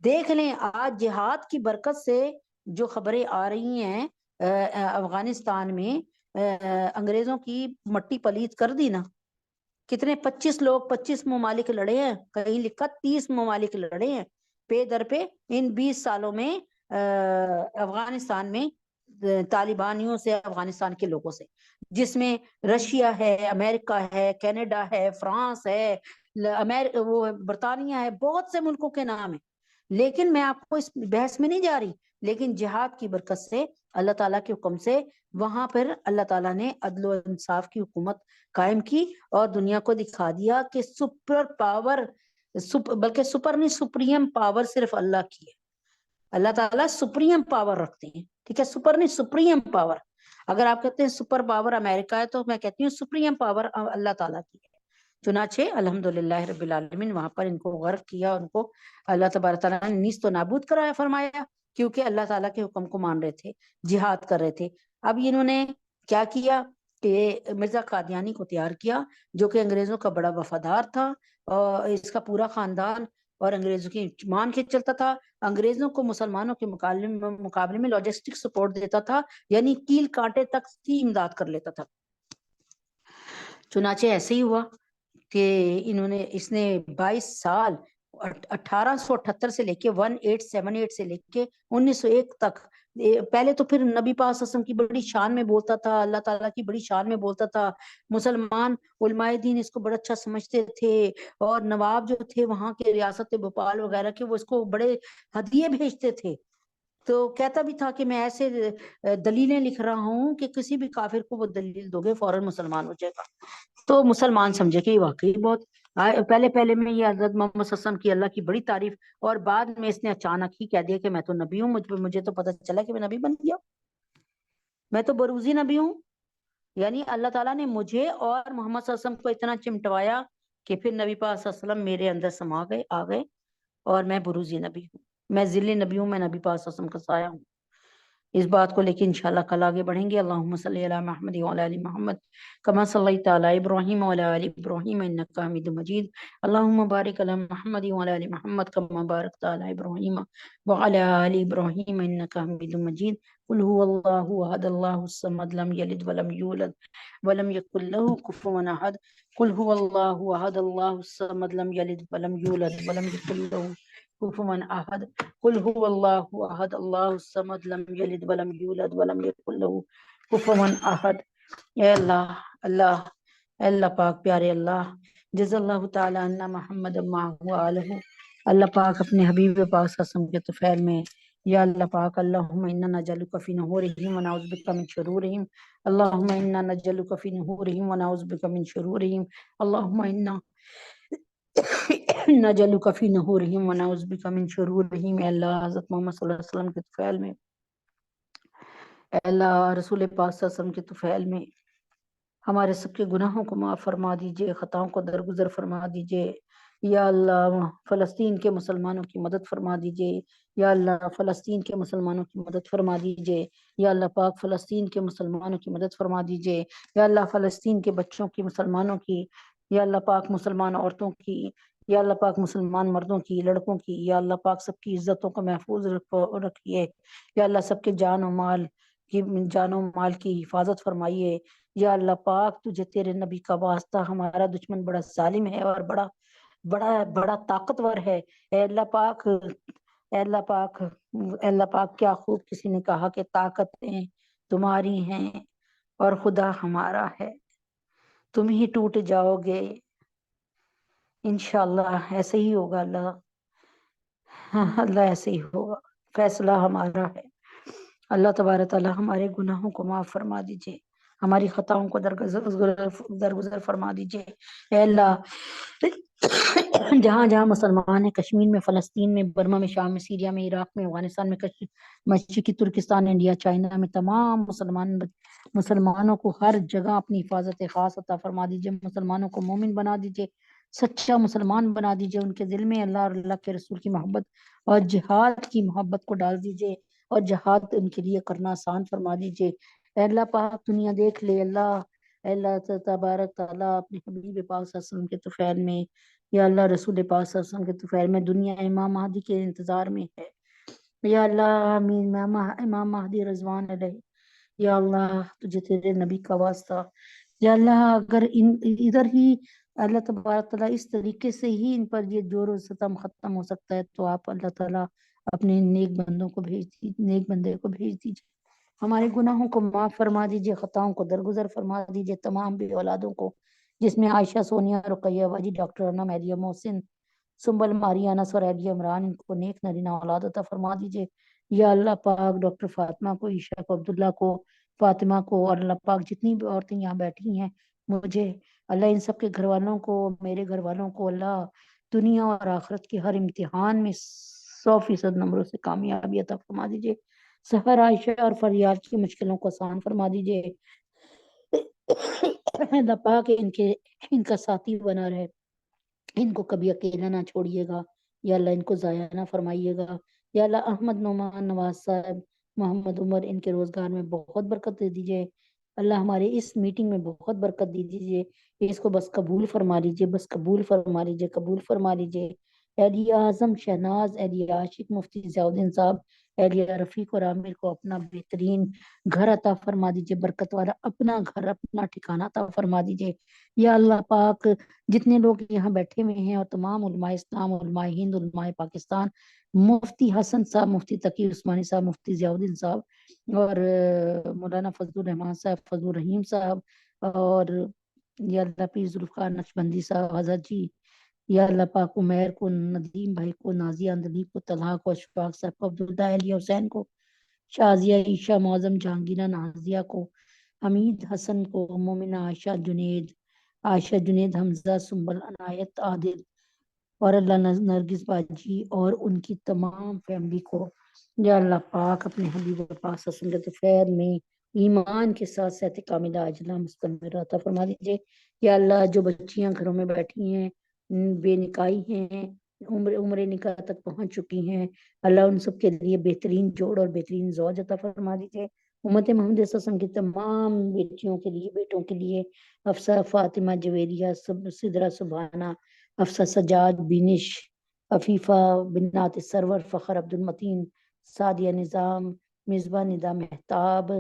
دیکھ لیں آج جہاد کی برکت سے جو خبریں آ رہی ہیں افغانستان میں، انگریزوں کی مٹی پلیت کر دی نا. کتنے 25 لوگ 25 ممالک لڑے ہیں، کہیں لکھا 30 ممالک لڑے ہیں پے در پہ ان 20 سالوں میں افغانستان میں طالبانیوں سے، افغانستان کے لوگوں سے، جس میں رشیا ہے، امریکہ ہے، کینیڈا ہے، فرانس ہے، وہ برطانیہ ہے، بہت سے ملکوں کے نام ہیں. لیکن میں آپ کو اس بحث میں نہیں جا رہی، لیکن جہاد کی برکت سے، اللہ تعالیٰ کے حکم سے، وہاں پر اللہ تعالیٰ نے عدل و انصاف کی حکومت قائم کی، اور دنیا کو دکھا دیا کہ سپر پاور، بلکہ سپر نہیں، سپریم پاور صرف اللہ کی ہے. اللہ تعالیٰ سپریم پاور رکھتے ہیں، ٹھیک ہے، سپر نہیں، سپریم پاور. اگر آپ کہتے ہیں سپر پاور امریکہ ہے، تو میں کہتی ہوں سپریم پاور اللہ تعالیٰ کی ہے. چنانچہ الحمدللہ رب العالمین وہاں پر ان کو غرق کیا، ان کو اللہ تبارک تعالیٰ نے نیست و نابود کرایا، فرمایا، کیونکہ اللہ تعالیٰ کے حکم کو مان رہے تھے، جہاد کر رہے تھے. اب انہوں نے کیا کیا کہ مرزا قادیانی کو تیار کیا، جو کہ انگریزوں کا بڑا وفادار تھا، اور اس کا پورا خاندان اور انگریزوں کی مان کے چلتا تھا، انگریزوں کو مسلمانوں کے مقابلے میں لاجسٹک سپورٹ دیتا تھا، یعنی کیل کانٹے تک کی امداد کر لیتا تھا. چنانچہ ایسے ہی ہوا کہ اس نے 22 سال 1878 سے لے کے 1878 سے لے کے 1901 تک، پہلے تو پھر نبی پاک صلی اللہ علیہ وسلم کی بڑی شان میں بولتا تھا، اللہ تعالیٰ کی بڑی شان میں بولتا تھا، مسلمان علماء دین اس کو بڑا اچھا سمجھتے تھے، اور نواب جو تھے وہاں کے ریاست بھوپال وغیرہ کے، وہ اس کو بڑے ہدیے بھیجتے تھے. تو کہتا بھی تھا کہ میں ایسے دلیلیں لکھ رہا ہوں کہ کسی بھی کافر کو وہ دلیل دو گے فوراً مسلمان ہو جائے گا. تو مسلمان سمجھے کہ واقعی بہت پہلے میں یہ حضرت محمد صلی اللہ علیہ وسلم کی اللہ کی بڑی تعریف، اور بعد میں اس نے اچانک ہی کہہ دیا کہ میں تو نبی ہوں، مجھے تو پتہ چلا کہ میں نبی بن گیا، میں تو بروزی نبی ہوں. یعنی اللہ تعالیٰ نے مجھے اور محمد صلی اللہ علیہ وسلم کو اتنا چمٹوایا کہ پھر نبی پاک صلی اللہ علیہ وسلم میرے اندر سما گئے، آ گئے، اور میں بروزی نبی ہوں، میں ذل نبی ہوں، میں نبی پاک صلی اللہ علیہ وسلم کا سایہ ہوں. اس بات کو لے کے انشاءاللہ کل آگے بڑھیں گے. اللہم صلی علی محمد وعلی آل محمد کما صلیت علی ابراہیم وعلی آل ابراہیم انک حمید مجید. اللہم بارک علی محمد وعلی آل محمد کما بارکت علی ابراہیم وعلی آل ابراہیم انک حمید مجید. قل هو اللہ احد اللہ الصمد لم یلد ولم یولد ولم یکن له کفوا احد. قل هو اللہ احد اللہ الصمد لم یلد ولم یولد ولم یکن له کفوا احد. قل هو اللہ احد اللہ الصمد لم یلد ولم یولد ولم یکن له کفوا احد. اے اللہ، اے اللہ پاک، پیارے اللہ، جزا اللہ تعالی عنا محمد معه آلہ. اللہ پاک اپنے حبیب پاک صلی اللہ علیہ وسلم کے طفیل میں، یا اللہ پاک، اللہم انا نجعلک فی نحورہم ونعوذ بک من شرورہم. اللہم انا نجعلک فی نحورہم ونعوذ بک من شرورہم. اللہم انا نجعلک فی نحورہم ونعوذ بک من شرورہم. اے اللہ حضرت محمد صلی اللہ علیہ وسلم کے طفیل میں، اے اللہ رسول پاک صلی اللہ علیہ وسلم کے طفیل میں ہمارے سب کے گناہوں کو معاف فرما دیجئے، خطاؤں کو درگزر فرما دیجئے. یا اللہ فلسطین کے مسلمانوں کی مدد فرما دیجئے، یا اللہ فلسطین کے مسلمانوں کی مدد فرما دیجئے، یا اللہ پاک فلسطین کے مسلمانوں کی مدد فرما دیجئے، یا اللہ فلسطین کے بچوں کی، مسلمانوں کی، یا اللہ پاک مسلمان عورتوں کی، یا اللہ پاک مسلمان مردوں کی، لڑکوں کی، یا اللہ پاک سب کی عزتوں کو محفوظ رکھیے، یا اللہ سب کے جان و مال کی حفاظت فرمائیے، یا اللہ پاک تجھے تیرے نبی کا واسطہ، ہمارا دشمن بڑا ظالم ہے اور بڑا بڑا بڑا طاقتور ہے، اے اللہ پاک، اے اللہ پاک، اے اللہ پاک، کیا خوب کسی نے کہا کہ طاقتیں تمہاری ہیں اور خدا ہمارا ہے، تم ہی ٹوٹ جاؤ گے، انشاءاللہ ایسے ہی ہوگا اللہ، ہاں اللہ ایسے ہی ہوگا، فیصلہ ہمارا ہے۔ اللہ تبارک تعالیٰ ہمارے گناہوں کو معاف فرما دیجئے، ہماری خطاؤں کو درگزر فرما دیجئے، اے اللہ جہاں جہاں مسلمان ہیں، کشمیر میں، فلسطین میں، برما میں، شام میں، سیریا میں، عراق میں، افغانستان میں، مشرقی ترکستان، انڈیا، چائنا میں، تمام مسلمانوں کو ہر جگہ اپنی حفاظت خاص عطا فرما دیجئے، مسلمانوں کو مومن بنا دیجئے، سچا مسلمان بنا دیجئے، ان کے دل میں اللہ اور اللہ کے رسول کی محبت اور جہاد کی محبت کو ڈال دیجئے، اور جہاد ان کے لیے کرنا آسان فرما دیجئے، اے اللہ پاک دنیا دیکھ لے اللہ، اے اللہ تبارک تعالیٰ اپنے حبیب پاک صلی اللہ علیہ وسلم کے طفیل میں، یا اللہ رسول پاک صلی اللہ علیہ وسلم کے طفیل میں، دنیا امام مہدی کے انتظار میں ہے، یا اللہ آمین، امام مہدی رضوان علیہ، یا اللہ تجھے تیرے نبی کا واسطہ، یا اللہ اگر ادھر ہی اللہ تبارک تعالیٰ اس طریقے سے ہی ان پر یہ جور و ستم ختم ہو سکتا ہے، تو آپ اللہ تعالیٰ اپنے نیک بندوں کو نیک بندے کو بھیج دیجیے، ہمارے گناہوں کو معاف فرما دیجیے، خطاؤں کو درگزر فرما دیجیے، تمام بھی اولادوں کو، جس میں عائشہ، سونیا، رقیہ باجی، ڈاکٹر انا، میریم، محسن، سنبل، ماری، انس اور ایڈی عمران، ان کو نیک نرینہ اولاد عطا فرما دیجیے، یا اللہ پاک ڈاکٹر فاطمہ کو، عائشہ کو، عبداللہ کو، فاطمہ کو، اور اللہ پاک جتنی بھی عورتیں یہاں بیٹھی ہیں، مجھے اللہ ان سب کے گھر والوں کو، میرے گھر والوں کو اللہ دنیا اور آخرت کے ہر امتحان میں 100% نمبروں سے کامیابی عطا فرما دیجیے، سحر، عائشہ اور فریاد کی مشکلوں کو آسان فرما دیجیے، اللہ پاک ان کا ساتھی بنا رہے، ان کو کبھی اکیلا نہ چھوڑیے گا، یا اللہ ان کو ضائع نہ فرمائیے گا، یا اللہ احمد نعمان، نواز صاحب، محمد عمر، ان کے روزگار میں بہت برکت دے دیجیے، اللہ ہمارے اس میٹنگ میں بہت برکت دے دیجیے، اس کو بس قبول فرما لیجیے، بس قبول فرما لیجیے، قبول فرما لیجیے، اہلیہ اعظم شہناز، اہلیہ عاشق مفتی ضیاء الدین صاحب، اہلیہ رفیق اور عامر کو اپنا بہترین گھر عطا فرما دیجیے، برکت والا اپنا گھر، اپنا ٹھکانہ عطا فرما دیجیے، یا اللہ پاک جتنے لوگ یہاں بیٹھے ہوئے ہیں اور تمام علماء اسلام، علماء ہند، علماء پاکستان، مفتی حسن صاحب، مفتی تقی عثمانی صاحب، مفتی ضیاء الدین صاحب، اور مولانا فضل الرحمان صاحب، فضل الرحیم صاحب، اور یا اللہ پیر ذوالفقار نقشبندی صاحب، حضرت جی، یا اللہ پاک عمیر کو، ندیم بھائی کو، نازیہ اندلیب کو، طلحہ کو، اشفاق صاحب کو، عبداللہ، علی حسین کو، شازیہ، عیشہ، معظم، جہانگیرہ، نازیہ کو، حمید حسن کو، مومنہ، عائشہ جنید، حمزہ، سنبل، عنایت، عادل، اور اللہ نرگس باجی اور ان کی تمام فیملی کو، یا اللہ پاک اپنے حبیب پاک صلی اللہ علیہ وسلم کے خیر میں ایمان کے ساتھ صحت کاملہ عاجلہ مستمرہ عطا فرما دیجیے، یا اللہ جو بچیاں گھروں میں بیٹھی ہیں، بے نکاحی ہیں، عمر نکاح تک پہنچ چکی ہیں، اللہ ان سب کے لیے بہترین جوڑ اور بہترین زوج عطا فرما دیجیے، امت محمد صلی اللہ علیہ وسلم کی تمام بیٹیوں کے لیے، بیٹوں کے لیے، افسہ، فاطمہ، جویریہ، سدرہ، سبحانہ، افسہ، سجاد، بینش، عفیفہ، بنات سرور، فخر، عبد المتین، سعدیہ، نظام، مصباح، ندا، مہتاب،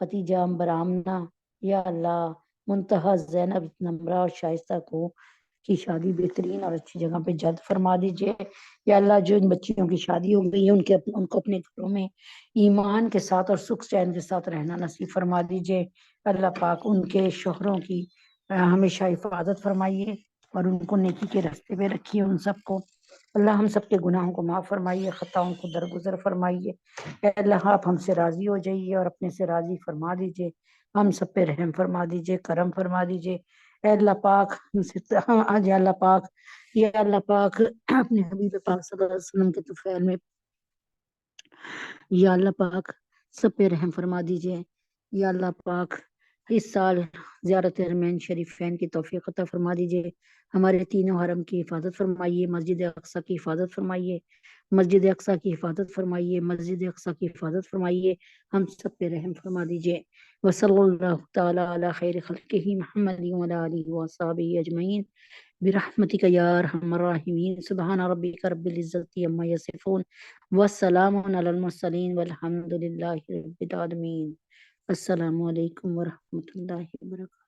ختیجہ، عنبر، آمنہ، یا اللہ منتہا، زینب، نمرہ اور شائستہ کو کی شادی بہترین اور اچھی جگہ پہ جلد فرما دیجیے، یا اللہ جو ان بچیوں کی شادی ہو گئی ہے ان کو اپنے گھروں میں ایمان کے ساتھ اور سکھ چین کے ساتھ رہنا نصیب فرما دیجیے، اللہ پاک ان کے شوہروں کی ہمیشہ حفاظت فرمائیے اور ان کو نیکی کے راستے پہ رکھیے، ان سب کو اللہ ہم سب کے گناہوں کو معاف فرمائیے، خطاؤں کو درگزر فرمائیے، اے اللہ آپ ہم سے راضی ہو جائیے اور اپنے سے راضی فرما دیجیے، ہم سب پہ رحم فرما دیجیے، کرم فرما دیجیے، اے اللہ پاک ہم سے یا اللہ پاک، یا اللہ پاک اپنے حبیب پاک صلی اللہ علیہ وسلم کے طفیل میں، یا اللہ پاک سب پہ رحم فرما دیجیے، یا اللہ پاک اس سال زیارت حرمین شریفین کی توفیق عطا فرما دیجیے، ہمارے تینوں حرم کی حفاظت فرمائیے، مسجد اقصی کی حفاظت فرمائیے، مسجد اقصی کی حفاظت فرمائیے، مسجد اقصی کی حفاظت فرمائیے، ہم سب پہ رحم فرما دیجیے۔ وصلی اللہ تعالی علی خیر خلقہ محمد وعلی آلہ وصحبہ اجمعین برحمتک یا ارحم الراحمین۔ سبحان ربک رب العزت عما یصفون والسلام علی المرسلین والحمد للہ رب العالمین۔ السلام علیکم ورحمۃ اللہ وبرکاتہ۔